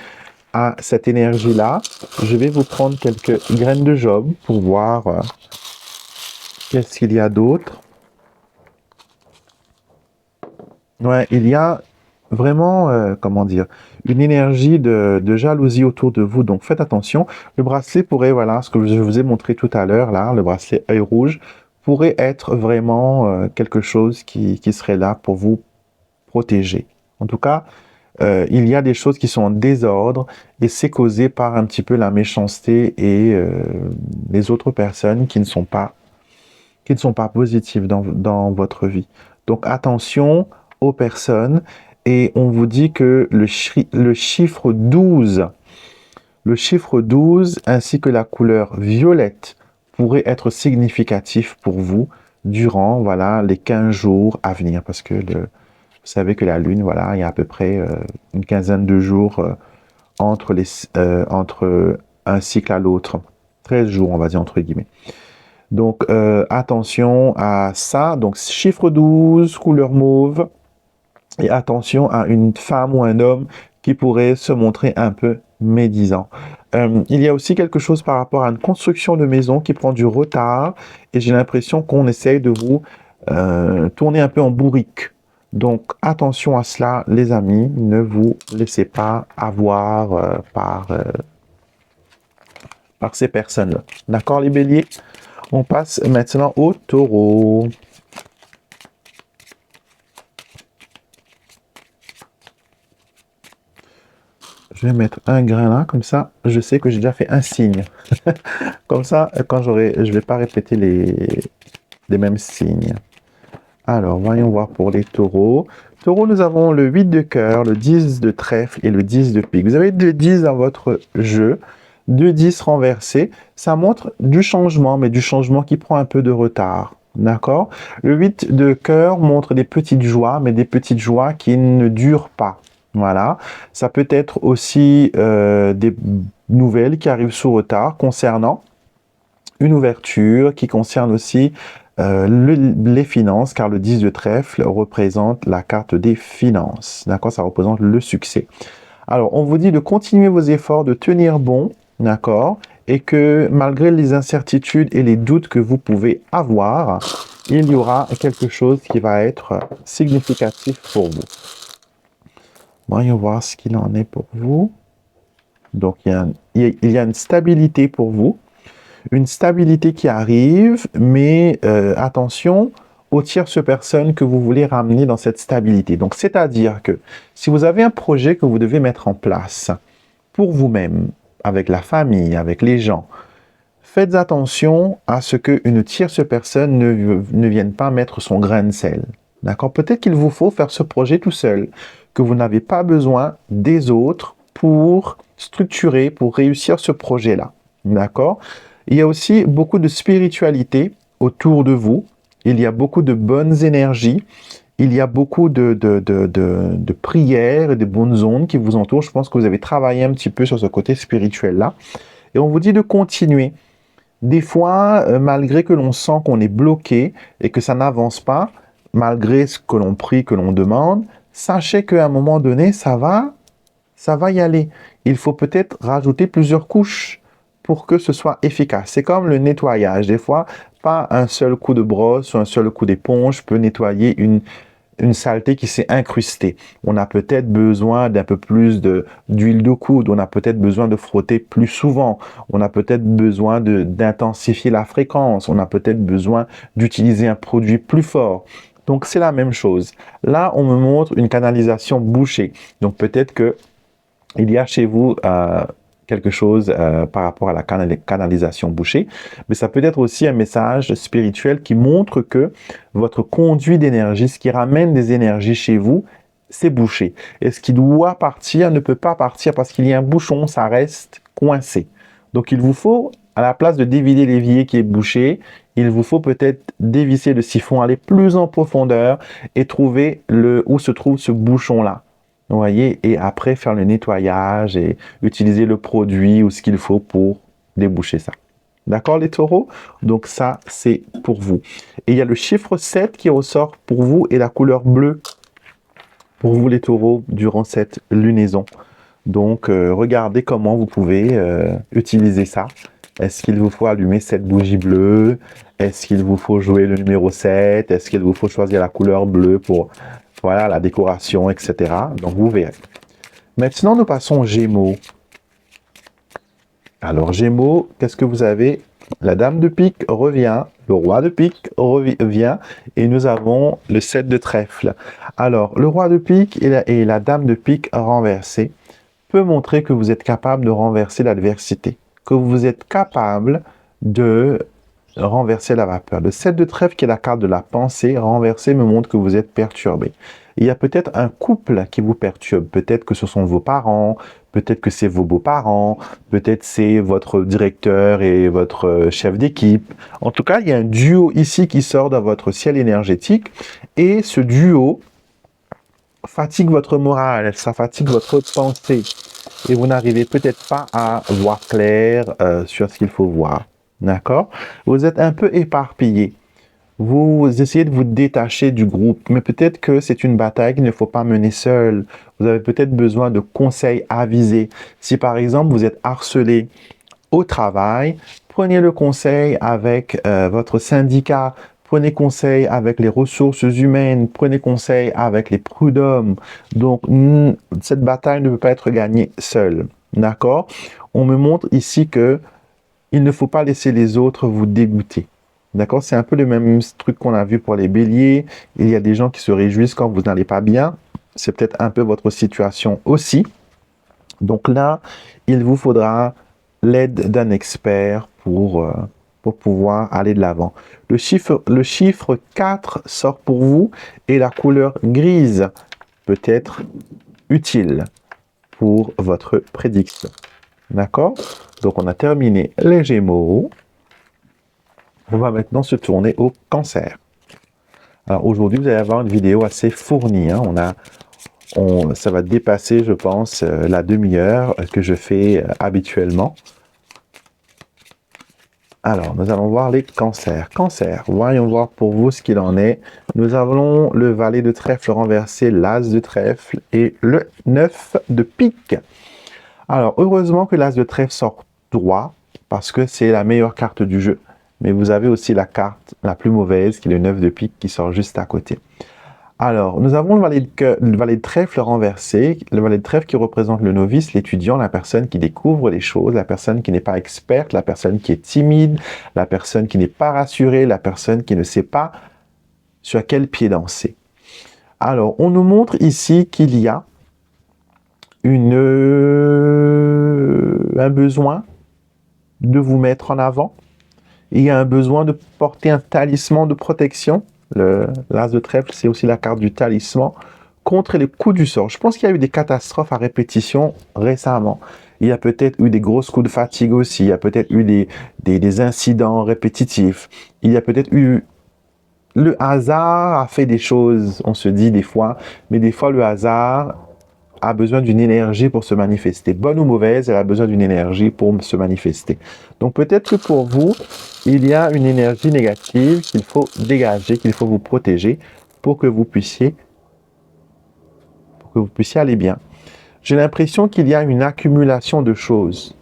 à cette énergie-là. Je vais vous prendre quelques graines de Job pour voir qu'est-ce qu'il y a d'autre. Ouais, il y a vraiment, comment dire, une énergie de jalousie autour de vous. Donc faites attention. Le bracelet pourrait, voilà, ce que je vous ai montré tout à l'heure, là, le bracelet œil rouge, pourrait être vraiment quelque chose qui serait là pour vous protéger. En tout cas, il y a des choses qui sont en désordre et c'est causé par un petit peu la méchanceté et les autres personnes qui ne sont pas positives dans votre vie. Donc attention aux personnes et on vous dit que le chiffre 12 ainsi que la couleur violette pourrait être significatif pour vous durant, voilà, les 15 jours à venir parce que vous savez que la lune, voilà, il y a à peu près une quinzaine de jours entre un cycle à l'autre. 13 jours, on va dire, entre guillemets. Donc, attention à ça. Donc, chiffre 12, couleur mauve. Et attention à une femme ou un homme qui pourrait se montrer un peu médisant. Il y a aussi quelque chose par rapport à une construction de maison qui prend du retard. Et j'ai l'impression qu'on essaye de vous tourner un peu en bourrique. Donc, attention à cela, les amis. Ne vous laissez pas avoir par ces personnes-là. D'accord, les béliers? On passe maintenant au taureau. Je vais mettre un grain là, comme ça, je sais que j'ai déjà fait un signe. Comme ça, quand je ne vais pas répéter les mêmes signes. Alors, voyons voir pour les taureaux. Taureau, nous avons le 8 de cœur, le 10 de trèfle et le 10 de pique. Vous avez 2 10 dans votre jeu, 2 10 renversés. Ça montre du changement, mais du changement qui prend un peu de retard. D'accord? Le 8 de cœur montre des petites joies, mais des petites joies qui ne durent pas. Voilà. Ça peut être aussi des nouvelles qui arrivent sous retard concernant une ouverture qui concerne aussi les finances, car le 10 de trèfle représente la carte des finances. D'accord? Ça représente le succès. Alors, on vous dit de continuer vos efforts, de tenir bon, d'accord? Et que malgré les incertitudes et les doutes que vous pouvez avoir, il y aura quelque chose qui va être significatif pour vous. Voyons voir ce qu'il en est pour vous. Donc, il y a une stabilité pour vous. Une stabilité qui arrive, mais attention aux tierces personnes que vous voulez ramener dans cette stabilité. Donc, c'est-à-dire que si vous avez un projet que vous devez mettre en place pour vous-même, avec la famille, avec les gens, faites attention à ce qu'une tierce personne ne vienne pas mettre son grain de sel. D'accord? Peut-être qu'il vous faut faire ce projet tout seul, que vous n'avez pas besoin des autres pour structurer, pour réussir ce projet-là. D'accord? Il y a aussi beaucoup de spiritualité autour de vous. Il y a beaucoup de bonnes énergies. Il y a beaucoup de prières et de bonnes ondes qui vous entourent. Je pense que vous avez travaillé un petit peu sur ce côté spirituel-là. Et on vous dit de continuer. Des fois, malgré que l'on sent qu'on est bloqué et que ça n'avance pas, malgré ce que l'on prie, que l'on demande, sachez qu'à un moment donné, ça va y aller. Il faut peut-être rajouter plusieurs couches pour que ce soit efficace. C'est comme le nettoyage. Des fois, pas un seul coup de brosse ou un seul coup d'éponge peut nettoyer une saleté qui s'est incrustée. On a peut-être besoin d'un peu plus d'huile de coude, on a peut-être besoin de frotter plus souvent, on a peut-être besoin d'intensifier la fréquence, on a peut-être besoin d'utiliser un produit plus fort. Donc, c'est la même chose. Là, on me montre une canalisation bouchée. Donc, peut-être que il y a chez vous quelque chose par rapport à la canalisation bouchée, mais ça peut être aussi un message spirituel qui montre que votre conduit d'énergie, ce qui ramène des énergies chez vous, c'est bouché. Et ce qui doit partir ne peut pas partir parce qu'il y a un bouchon, ça reste coincé. Donc il vous faut, à la place de dévider l'évier qui est bouché, il vous faut peut-être dévisser le siphon, aller plus en profondeur et trouver où se trouve ce bouchon-là. Vous voyez, et après faire le nettoyage et utiliser le produit ou ce qu'il faut pour déboucher ça. D'accord les taureaux? Donc ça, c'est pour vous. Et il y a le chiffre 7 qui ressort pour vous et la couleur bleue pour vous les taureaux durant cette lunaison. Donc regardez comment vous pouvez utiliser ça. Est-ce qu'il vous faut allumer cette bougie bleue? Est-ce qu'il vous faut jouer le numéro 7? Est-ce qu'il vous faut choisir la couleur bleue pour voilà, la décoration, etc. Donc, vous verrez. Maintenant, nous passons aux Gémeaux. Alors, Gémeaux, qu'est-ce que vous avez? La Dame de pique revient, le Roi de pique revient, et nous avons le 7 de trèfle. Alors, le Roi de pique et la Dame de pique renversée peut montrer que vous êtes capable de renverser l'adversité, que vous êtes capable de renverser la vapeur. Le 7 de trèfle, qui est la carte de la pensée, renversée me montre que vous êtes perturbé. Il y a peut-être un couple qui vous perturbe. Peut-être que ce sont vos parents, peut-être que c'est vos beaux-parents, peut-être c'est votre directeur et votre chef d'équipe. En tout cas, il y a un duo ici qui sort dans votre ciel énergétique et ce duo fatigue votre morale, ça fatigue votre pensée et vous n'arrivez peut-être pas à voir clair sur ce qu'il faut voir. D'accord? Vous êtes un peu éparpillé. Vous essayez de vous détacher du groupe, mais peut-être que c'est une bataille qu'il ne faut pas mener seul. Vous avez peut-être besoin de conseils avisés. Si par exemple vous êtes harcelé au travail, prenez le conseil avec votre syndicat, prenez conseil avec les ressources humaines, prenez conseil avec les prud'hommes. Donc, cette bataille ne peut pas être gagnée seule. D'accord? On me montre ici que il ne faut pas laisser les autres vous dégoûter. D'accord? C'est un peu le même truc qu'on a vu pour les béliers. Il y a des gens qui se réjouissent quand vous n'allez pas bien. C'est peut-être un peu votre situation aussi. Donc là, il vous faudra l'aide d'un expert pour pouvoir aller de l'avant. Le chiffre 4 sort pour vous et la couleur grise peut être utile pour votre prédiction. D'accord? Donc, on a terminé les Gémeaux. On va maintenant se tourner au Cancer. Alors aujourd'hui, vous allez avoir une vidéo assez fournie. Hein. Ça va dépasser, je pense, la demi-heure que je fais habituellement. Alors, nous allons voir les cancers. Cancer, voyons voir pour vous ce qu'il en est. Nous avons le valet de trèfle renversé, l'as de trèfle et le 9 de pique. Alors, heureusement que l'as de trèfle sort droit, parce que c'est la meilleure carte du jeu. Mais vous avez aussi la carte la plus mauvaise, qui est le 9 de pique, qui sort juste à côté. Alors, nous avons le valet de trèfle renversé, le valet de trèfle qui représente le novice, l'étudiant, la personne qui découvre les choses, la personne qui n'est pas experte, la personne qui est timide, la personne qui n'est pas rassurée, la personne qui ne sait pas sur quel pied danser. Alors, on nous montre ici qu'il y a un besoin de vous mettre en avant. Il y a un besoin de porter un talisman de protection. L'as de trèfle, c'est aussi la carte du talisman contre les coups du sort. Je pense qu'il y a eu des catastrophes à répétition récemment. Il y a peut-être eu des grosses coups de fatigue aussi. Il y a peut-être eu des incidents répétitifs. Il y a peut-être eu... Le hasard a fait des choses, on se dit des fois, mais des fois le hasard a besoin d'une énergie pour se manifester. Bonne ou mauvaise, elle a besoin d'une énergie pour se manifester. Donc peut-être que pour vous, il y a une énergie négative qu'il faut dégager, qu'il faut vous protéger pour que vous puissiez aller bien. J'ai l'impression qu'il y a une accumulation de choses.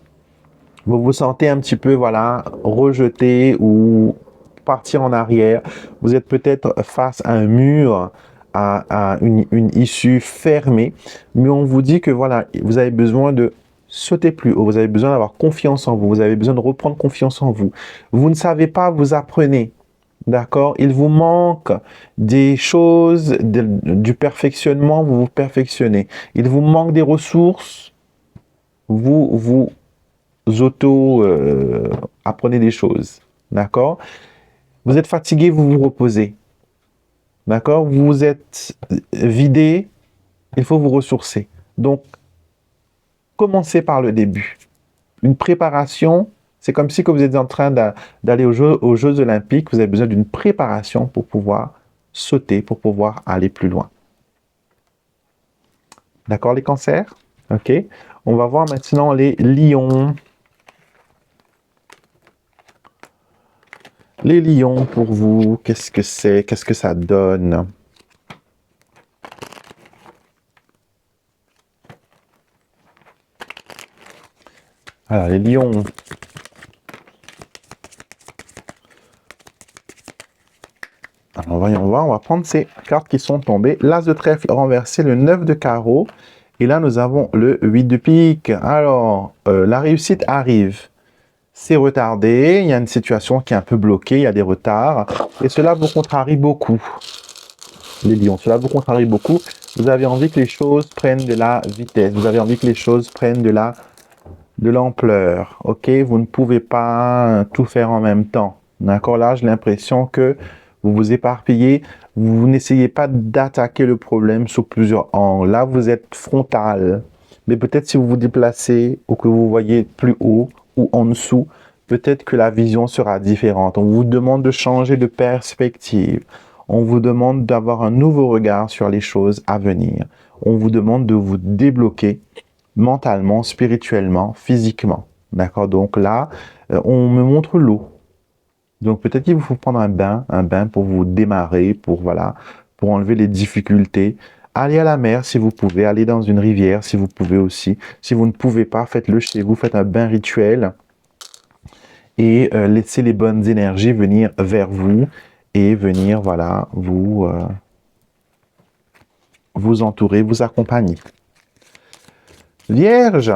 Vous vous sentez un petit peu, voilà, rejeté ou partir en arrière. Vous êtes peut-être face à un mur, à une issue fermée, mais on vous dit que voilà, vous avez besoin de sauter plus haut, vous avez besoin d'avoir confiance en vous, vous avez besoin de reprendre confiance en vous. Vous ne savez pas, vous apprenez, d'accord? Il vous manque des choses, du perfectionnement, vous vous perfectionnez. Il vous manque des ressources, vous apprenez des choses, d'accord? Vous êtes fatigué, vous vous reposez. D'accord? Vous êtes vidé, il faut vous ressourcer. Donc, commencez par le début. Une préparation, c'est comme si que vous êtes en train d'aller aux Jeux Olympiques, vous avez besoin d'une préparation pour pouvoir sauter, pour pouvoir aller plus loin. D'accord, les cancers? OK. On va voir maintenant les lions. Les lions, pour vous, qu'est-ce que c'est? Qu'est-ce que ça donne? Alors, les lions. Alors, voyons voir, on va prendre ces cartes qui sont tombées. L'as de trèfle renversé, le 9 de carreau. Et là, nous avons le 8 de pique. Alors, la réussite arrive. C'est retardé, il y a une situation qui est un peu bloquée, il y a des retards. Et cela vous contrarie beaucoup, les lions. Cela vous contrarie beaucoup. Vous avez envie que les choses prennent de la vitesse. Vous avez envie que les choses prennent de l'ampleur. OK? Vous ne pouvez pas tout faire en même temps. D'accord? Là, j'ai l'impression que vous vous éparpillez. Vous n'essayez pas d'attaquer le problème sous plusieurs angles. Là, vous êtes frontal. Mais peut-être si vous vous déplacez ou que vous voyez plus haut ou en dessous, peut-être que la vision sera différente. On vous demande de changer de perspective. On vous demande d'avoir un nouveau regard sur les choses à venir. On vous demande de vous débloquer mentalement, spirituellement, physiquement. D'accord? Donc là, on me montre l'eau. Donc peut-être qu'il vous faut prendre un bain pour vous démarrer, pour enlever les difficultés. Allez à la mer si vous pouvez, allez dans une rivière si vous pouvez aussi. Si vous ne pouvez pas, faites-le chez vous, faites un bain rituel et laissez les bonnes énergies venir vers vous et venir, voilà, vous entourer, vous accompagner. Vierge,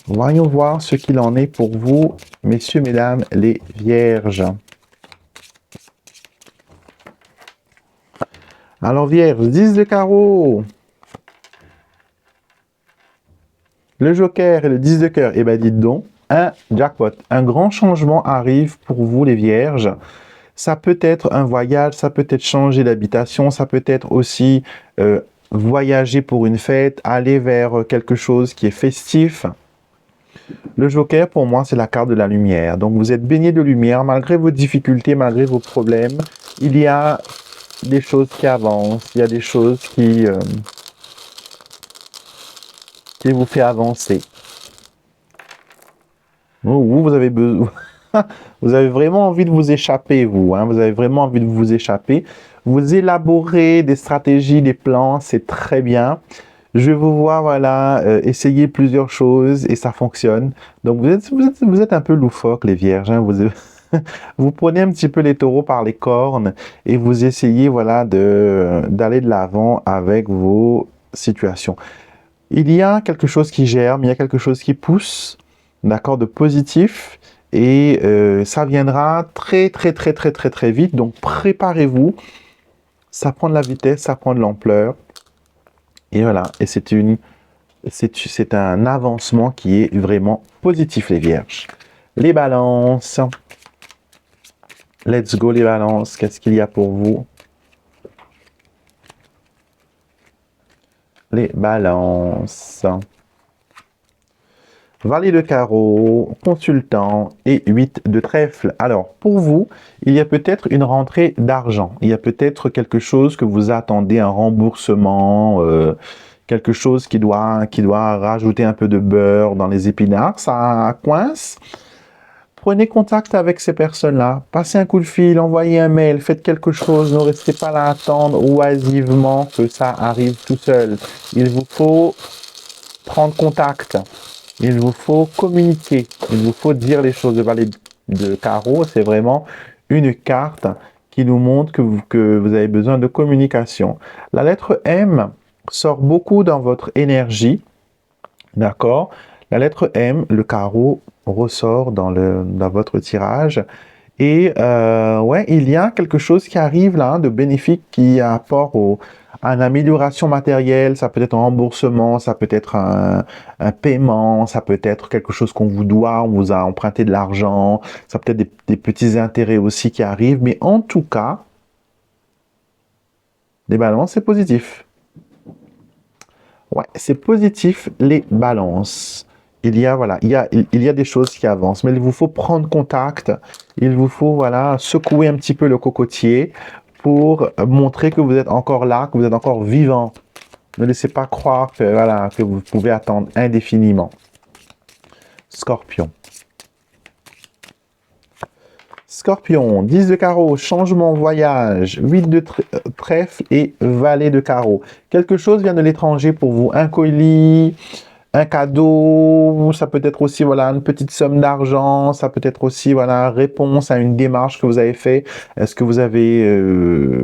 voyons voir ce qu'il en est pour vous, messieurs, mesdames, les vierges. Alors, Vierge, 10 de carreau. Le joker et le 10 de cœur. Eh bien, dites donc, un jackpot. Un grand changement arrive pour vous, les vierges. Ça peut être un voyage, ça peut être changer d'habitation, ça peut être aussi voyager pour une fête, aller vers quelque chose qui est festif. Le Joker, pour moi, c'est la carte de la lumière. Donc, vous êtes baigné de lumière, malgré vos difficultés, malgré vos problèmes. Il y a des choses qui avancent, il y a des choses qui vous fait avancer. Vous avez besoin... Vous avez vraiment envie de vous échapper, vous. Hein, vous avez vraiment envie de vous échapper. Vous élaborez des stratégies, des plans, c'est très bien. Je vous vois, voilà, essayer plusieurs choses et ça fonctionne. Donc, vous êtes un peu loufoque, les vierges. Hein, vous prenez un petit peu les taureaux par les cornes et vous essayez, voilà, d'aller de l'avant avec vos situations. Il y a quelque chose qui germe, il y a quelque chose qui pousse, d'accord, de positif. Et ça viendra très, très, très, très, très, très vite. Donc, préparez-vous. Ça prend de la vitesse, ça prend de l'ampleur. Et voilà. Et c'est un avancement qui est vraiment positif, les vierges. Les balances. Let's go, les balances. Qu'est-ce qu'il y a pour vous? Les balances. Valet de carreau, consultant et 8 de trèfle. Alors, pour vous, il y a peut-être une rentrée d'argent. Il y a peut-être quelque chose que vous attendez, un remboursement, quelque chose qui doit rajouter un peu de beurre dans les épinards. Ça coince. Prenez contact avec ces personnes-là. Passez un coup de fil, envoyez un mail, faites quelque chose. Ne restez pas là à attendre oisivement que ça arrive tout seul. Il vous faut prendre contact. Il vous faut communiquer, il vous faut dire les choses. Le valet de carreau, c'est vraiment une carte qui nous montre que vous avez besoin de communication. La lettre M sort beaucoup dans votre énergie, d'accord? La lettre M, le carreau, ressort dans votre tirage. Et ouais, il y a quelque chose qui arrive là, de bénéfique qui apporte à une amélioration matérielle. Ça peut être un remboursement, ça peut être un paiement, ça peut être quelque chose qu'on vous doit, on vous a emprunté de l'argent, ça peut être des petits intérêts aussi qui arrivent. Mais en tout cas, les balances, c'est positif. Ouais, c'est positif, les balances. Voilà, il y a des choses qui avancent, mais il vous faut prendre contact, il vous faut, voilà, secouer un petit peu le cocotier pour montrer que vous êtes encore là, que vous êtes encore vivant. Ne laissez pas croire que, voilà, que vous pouvez attendre indéfiniment. Scorpion. Scorpion, 10 de carreau, changement, voyage, 8 de trèfle et valet de carreau. Quelque chose vient de l'étranger pour vous, un colis, un cadeau, ça peut être aussi, voilà, une petite somme d'argent, ça peut être aussi, voilà, réponse à une démarche que vous avez fait. Est-ce que vous avez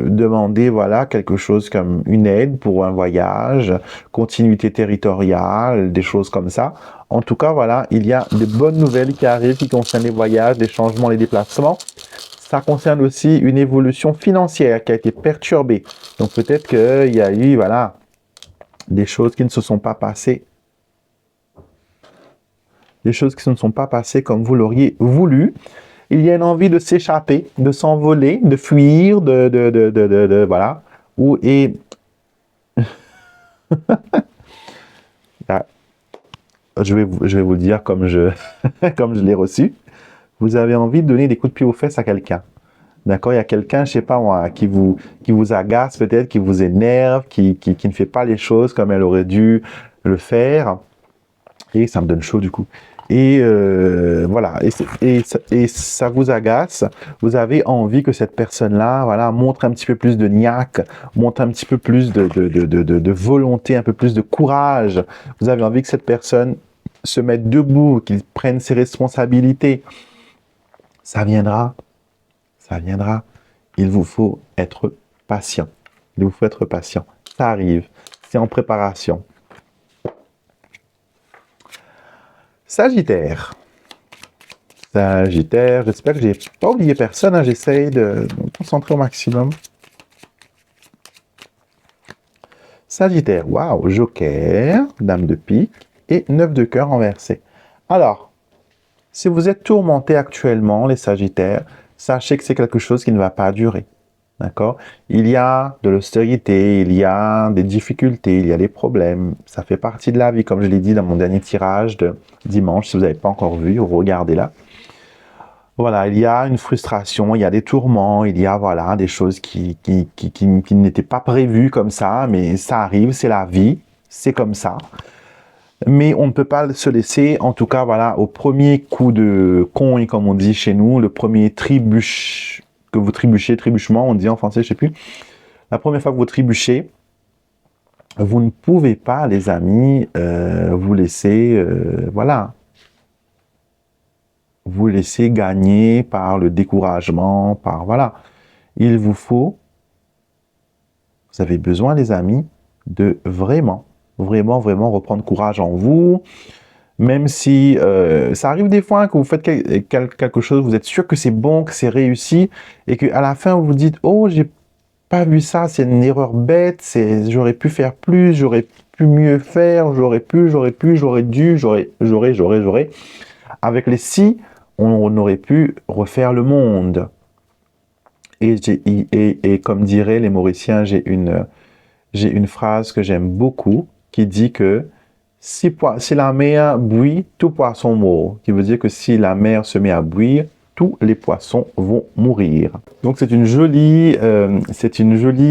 demandé, voilà, quelque chose comme une aide pour un voyage, continuité territoriale, des choses comme ça. En tout cas, voilà, il y a des bonnes nouvelles qui arrivent qui concernent les voyages, les changements, les déplacements. Ça concerne aussi une évolution financière qui a été perturbée. Donc peut-être qu'il y a eu, voilà, des choses qui ne se sont pas passées. Des choses qui ne sont pas passées comme vous l'auriez voulu. Il y a une envie de s'échapper, de s'envoler, de fuir, voilà. Et là, je vais vous le dire comme comme je l'ai reçu. Vous avez envie de donner des coups de pied aux fesses à quelqu'un. D'accord? Il y a quelqu'un, je sais pas moi, qui vous agace peut-être, qui vous énerve, qui ne fait pas les choses comme elle aurait dû le faire. Et ça me donne chaud du coup. Et voilà, et ça vous agace. Vous avez envie que cette personne-là, voilà, montre un petit peu plus de niaque, montre un petit peu plus de volonté, un peu plus de courage. Vous avez envie que cette personne se mette debout, qu'il prenne ses responsabilités. Ça viendra, ça viendra. Il vous faut être patient. Il vous faut être patient. Ça arrive. C'est en préparation. Sagittaire. Sagittaire, j'espère que j'ai pas oublié personne. Hein, j'essaye de me concentrer au maximum. Sagittaire, waouh, Joker, Dame de pique et 9 de cœur renversé. Alors, si vous êtes tourmenté actuellement, les Sagittaires, sachez que c'est quelque chose qui ne va pas durer. D'accord? Il y a de l'austérité, il y a des difficultés, il y a des problèmes. Ça fait partie de la vie, comme je l'ai dit dans mon dernier tirage de dimanche. Si vous n'avez pas encore vu, regardez-la. Voilà, il y a une frustration, il y a des tourments, il y a voilà, des choses qui n'étaient pas prévues comme ça, mais ça arrive, c'est la vie, c'est comme ça. Mais on ne peut pas se laisser, en tout cas, voilà, au premier coup de coin, comme on dit chez nous, le premier que vous trébuchez, trébuchement, on dit en français, je sais plus. La première fois que vous trébuchez, vous ne pouvez pas, les amis, vous laisser, voilà, vous laisser gagner par le découragement, par, voilà. Il vous faut, vous avez besoin, les amis, de vraiment, vraiment, vraiment reprendre courage en vous. Même si ça arrive des fois que vous faites quelque chose, vous êtes sûr que c'est bon, que c'est réussi, et qu'à la fin, vous vous dites « Oh, j'ai pas vu ça, c'est une erreur bête, j'aurais pu faire plus, j'aurais pu mieux faire, j'aurais dû, j'aurais. » Avec les si, on aurait pu refaire le monde. Et comme diraient les Mauriciens, j'ai une phrase que j'aime beaucoup qui dit que si la mer bouille, tout poisson meurt. Qui veut dire que si la mer se met à bouillir, tous les poissons vont mourir. Donc c'est une jolie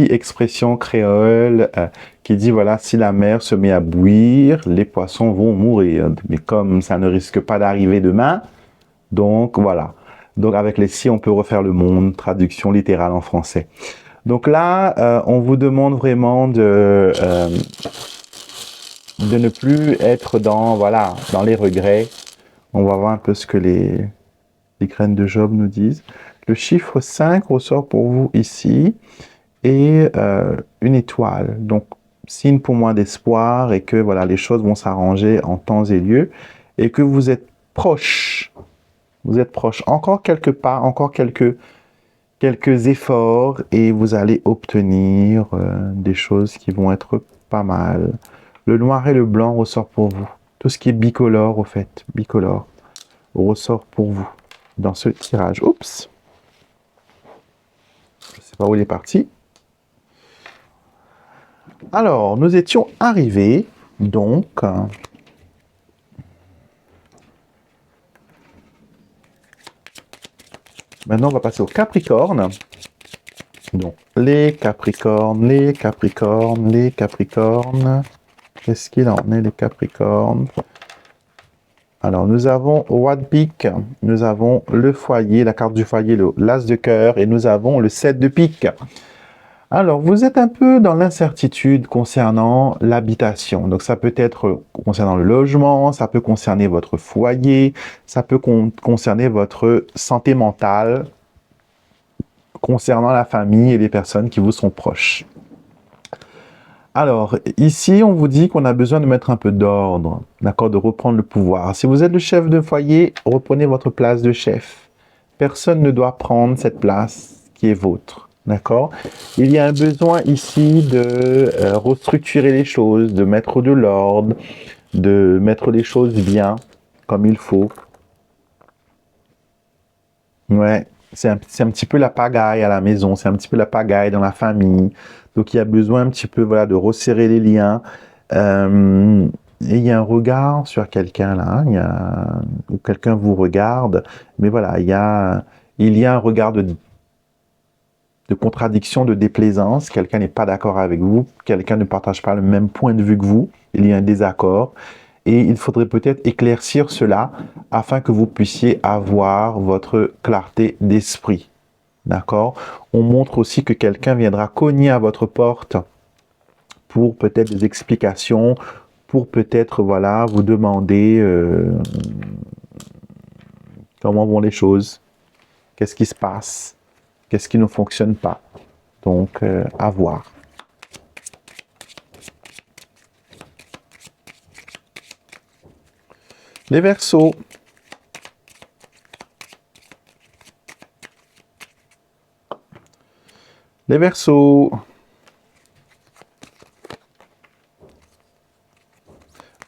expression créole qui dit voilà, si la mer se met à bouillir, les poissons vont mourir. Mais comme ça ne risque pas d'arriver demain, donc voilà. Donc avec les si, on peut refaire le monde, traduction littérale en français. Donc là, on vous demande vraiment de ne plus être dans les regrets. On va voir un peu ce que les graines de Job nous disent. Le chiffre 5 ressort pour vous ici et une étoile. Donc, signe pour moi d'espoir et que voilà, les choses vont s'arranger en temps et lieu et que vous êtes proche. Vous êtes proche. Encore quelques pas, encore quelques efforts et vous allez obtenir des choses qui vont être pas mal. Le noir et le blanc ressort pour vous. Tout ce qui est bicolore, au fait, bicolore, ressort pour vous dans ce tirage. Oups! Je ne sais pas où il est parti. Alors, nous étions arrivés, donc... Maintenant, on va passer au Capricorne. Donc, les Capricornes, les Capricornes, les Capricornes. Qu'est-ce qu'il en est, les Capricornes? Alors, nous avons Roi de pique, nous avons le foyer, la carte du foyer, l'as de cœur, et nous avons le 7 de pique. Alors, vous êtes un peu dans l'incertitude concernant l'habitation. Donc, ça peut être concernant le logement, ça peut concerner votre foyer, ça peut concerner votre santé mentale, concernant la famille et les personnes qui vous sont proches. Alors, ici, on vous dit qu'on a besoin de mettre un peu d'ordre, d'accord, de reprendre le pouvoir. Si vous êtes le chef de foyer, reprenez votre place de chef. Personne ne doit prendre cette place qui est vôtre, d'accord? Il y a un besoin ici de restructurer les choses, de mettre de l'ordre, de mettre les choses bien, comme il faut. Ouais, c'est un petit peu la pagaille à la maison, c'est un petit peu la pagaille dans la famille. Donc, il y a besoin un petit peu voilà, de resserrer les liens. Et il y a un regard sur quelqu'un là, ou quelqu'un vous regarde. Mais voilà, il y a un regard de contradiction, de déplaisance. Quelqu'un n'est pas d'accord avec vous, quelqu'un ne partage pas le même point de vue que vous. Il y a un désaccord. Et il faudrait peut-être éclaircir cela afin que vous puissiez avoir votre clarté d'esprit. D'accord? On montre aussi que quelqu'un viendra cogner à votre porte pour peut-être des explications, pour peut-être, voilà, vous demander comment vont les choses, qu'est-ce qui se passe, qu'est-ce qui ne fonctionne pas. Donc, à voir. Les Verseaux. Les Verseaux.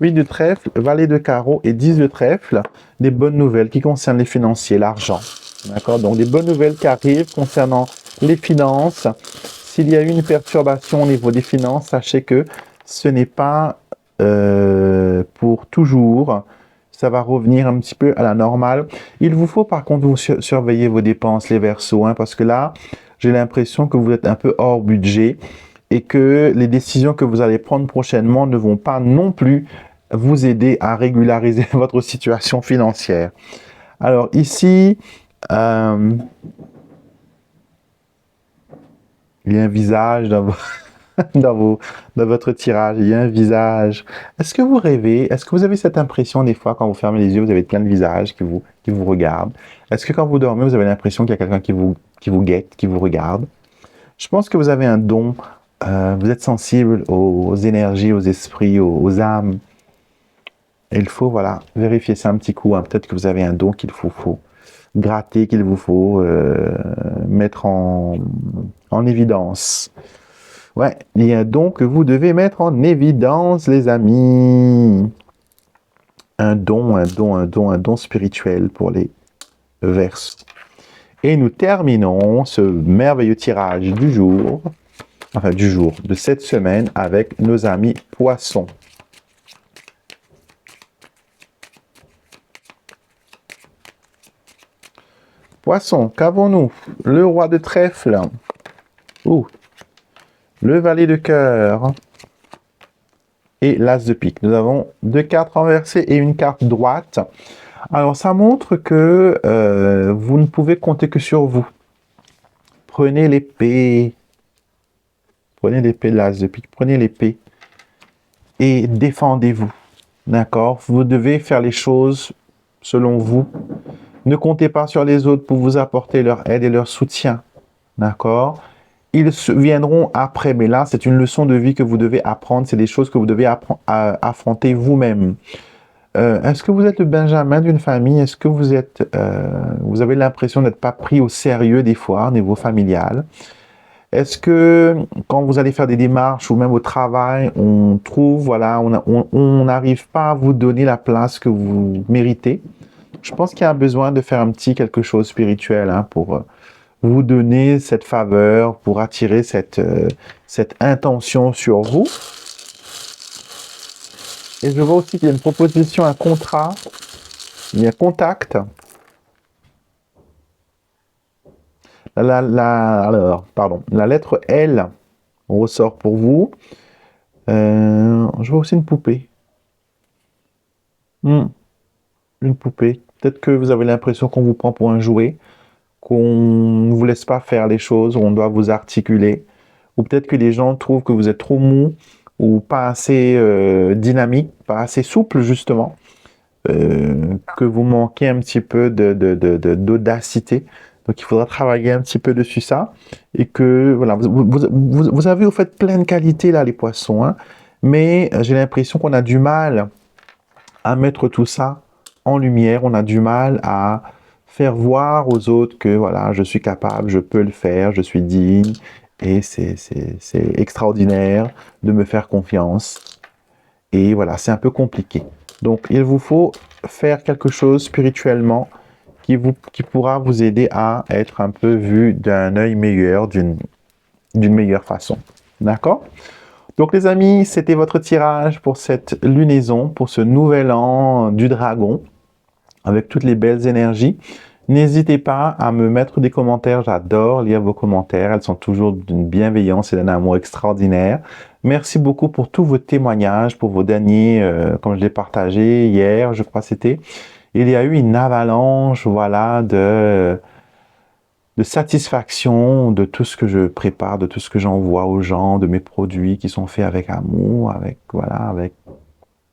8 de trèfle, valet de carreau et 10 de trèfle. Des bonnes nouvelles qui concernent les financiers, l'argent. D'accord? Donc, des bonnes nouvelles qui arrivent concernant les finances. S'il y a eu une perturbation au niveau des finances, sachez que ce n'est pas pour toujours. Ça va revenir un petit peu à la normale. Il vous faut par contre vous surveiller vos dépenses, les Verseaux, hein, parce que là, j'ai l'impression que vous êtes un peu hors budget et que les décisions que vous allez prendre prochainement ne vont pas non plus vous aider à régulariser votre situation financière. Alors ici, il y a un visage dans votre tirage, il y a un visage. Est-ce que vous rêvez? Est-ce que vous avez cette impression des fois quand vous fermez les yeux, vous avez plein de visages qui vous regardent? Est-ce que quand vous dormez, vous avez l'impression qu'il y a quelqu'un qui vous guette, qui vous regarde? Je pense que vous avez un don. Vous êtes sensible aux énergies, aux esprits, aux âmes. Et il faut, voilà, vérifier ça un petit coup. Hein. Peut-être que vous avez un don qu'il faut gratter, qu'il vous faut mettre en évidence. Ouais, il y a un don que vous devez mettre en évidence, les amis. Un don spirituel pour les Verseaux. Et nous terminons ce merveilleux tirage du jour, de cette semaine, avec nos amis Poissons. Poissons, qu'avons-nous? Le roi de trèfle. Le valet de cœur. Et l'as de pique. Nous avons 2 cartes renversées et une carte droite. Alors, ça montre que vous ne pouvez compter que sur vous. Prenez l'épée. Prenez l'épée de l'as de pique. Prenez l'épée. Et défendez-vous. D'accord? Vous devez faire les choses selon vous. Ne comptez pas sur les autres pour vous apporter leur aide et leur soutien. D'accord? Ils viendront après, mais là, c'est une leçon de vie que vous devez apprendre. C'est des choses que vous devez affronter vous-même. Est-ce que vous êtes le Benjamin d'une famille? Est-ce que vous avez l'impression d'être pas pris au sérieux des fois, au niveau familial? Est-ce que quand vous allez faire des démarches ou même au travail, on trouve, voilà, on n'arrive pas à vous donner la place que vous méritez? Je pense qu'il y a besoin de faire un petit quelque chose spirituel hein, pour vous donner cette faveur, pour attirer cette intention sur vous. Et je vois aussi qu'il y a une proposition, un contrat, il y a contact. La lettre L ressort pour vous. Je vois aussi une poupée. Une poupée. Peut-être que vous avez l'impression qu'on vous prend pour un jouet, qu'on ne vous laisse pas faire les choses, on doit vous articuler. Ou peut-être que les gens trouvent que vous êtes trop mou ou pas assez dynamique, pas assez souple justement, que vous manquez un petit peu d'audacité. Donc il faudra travailler un petit peu dessus ça. Et que voilà, vous avez au fait plein de qualités là les poissons, hein, mais j'ai l'impression qu'on a du mal à mettre tout ça en lumière, on a du mal à faire voir aux autres que voilà, je suis capable, je peux le faire, je suis digne, et c'est extraordinaire de me faire confiance. Et voilà, c'est un peu compliqué. Donc, il vous faut faire quelque chose spirituellement qui pourra vous aider à être un peu vu d'un œil meilleur, d'une meilleure façon. D'accord? Donc les amis, c'était votre tirage pour cette lunaison, pour ce nouvel an du dragon, avec toutes les belles énergies. N'hésitez pas à me mettre des commentaires, j'adore lire vos commentaires, elles sont toujours d'une bienveillance et d'un amour extraordinaire. Merci beaucoup pour tous vos témoignages, pour vos derniers, comme je l'ai partagé hier, je crois c'était. Il y a eu une avalanche, voilà, de satisfaction de tout ce que je prépare, de tout ce que j'envoie aux gens, de mes produits qui sont faits avec amour, avec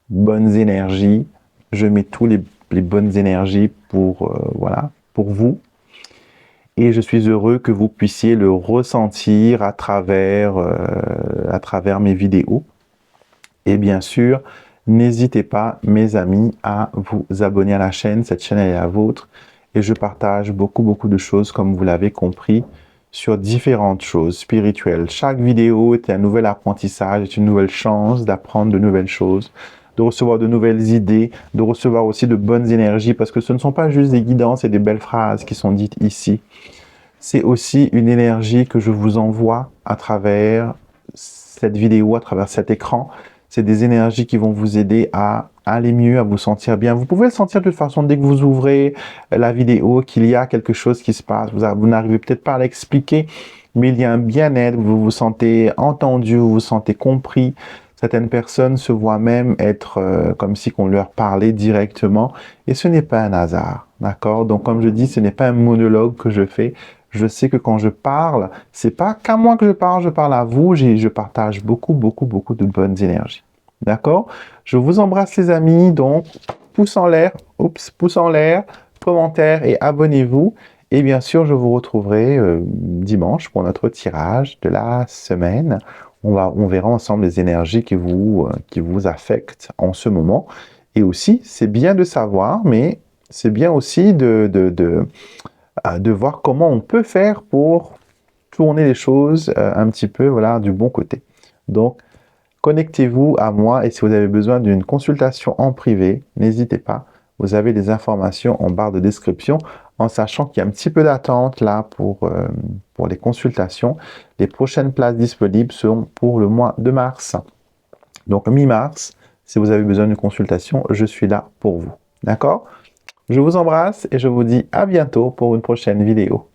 bonnes énergies. Je mets tous les bonnes énergies pour vous. Et je suis heureux que vous puissiez le ressentir à travers mes vidéos. Et bien sûr, n'hésitez pas, mes amis, à vous abonner à la chaîne. Cette chaîne est la vôtre. Et je partage beaucoup de choses, comme vous l'avez compris, sur différentes choses spirituelles. Chaque vidéo est un nouvel apprentissage, est une nouvelle chance d'apprendre de nouvelles choses, de recevoir de nouvelles idées, de recevoir aussi de bonnes énergies, parce que ce ne sont pas juste des guidances et des belles phrases qui sont dites ici. c'est aussi une énergie que je vous envoie à travers cette vidéo, à travers cet écran. C'est des énergies qui vont vous aider à aller mieux, à vous sentir bien. Vous pouvez le sentir de toute façon dès que vous ouvrez la vidéo, qu'il y a quelque chose qui se passe. Vous n'arrivez peut-être pas à l'expliquer, mais il y a un bien-être, vous vous sentez entendu, vous vous sentez compris. Certaines personnes se voient même être comme si on leur parlait directement, et ce n'est pas un hasard, d'accord? Donc comme je dis, ce n'est pas un monologue que je fais. Je sais que quand je parle, c'est pas qu'à moi que je parle à vous, je partage beaucoup de bonnes énergies. D'accord? Je vous embrasse les amis, donc pouce en l'air, pouce en l'air, commentaire et abonnez-vous. Et bien sûr, je vous retrouverai dimanche pour notre tirage de la semaine. On verra ensemble les énergies qui vous affectent en ce moment. Et aussi, c'est bien de savoir, mais c'est bien aussi de voir comment on peut faire pour tourner les choses un petit peu voilà, du bon côté. Donc, connectez-vous à moi et si vous avez besoin d'une consultation en privé, n'hésitez pas. Vous avez des informations en barre de description en sachant qu'il y a un petit peu d'attente là pour les consultations. Les prochaines places disponibles seront pour le mois de mars. Donc, mi-mars, si vous avez besoin d'une consultation, je suis là pour vous. D'accord? Je vous embrasse et je vous dis à bientôt pour une prochaine vidéo.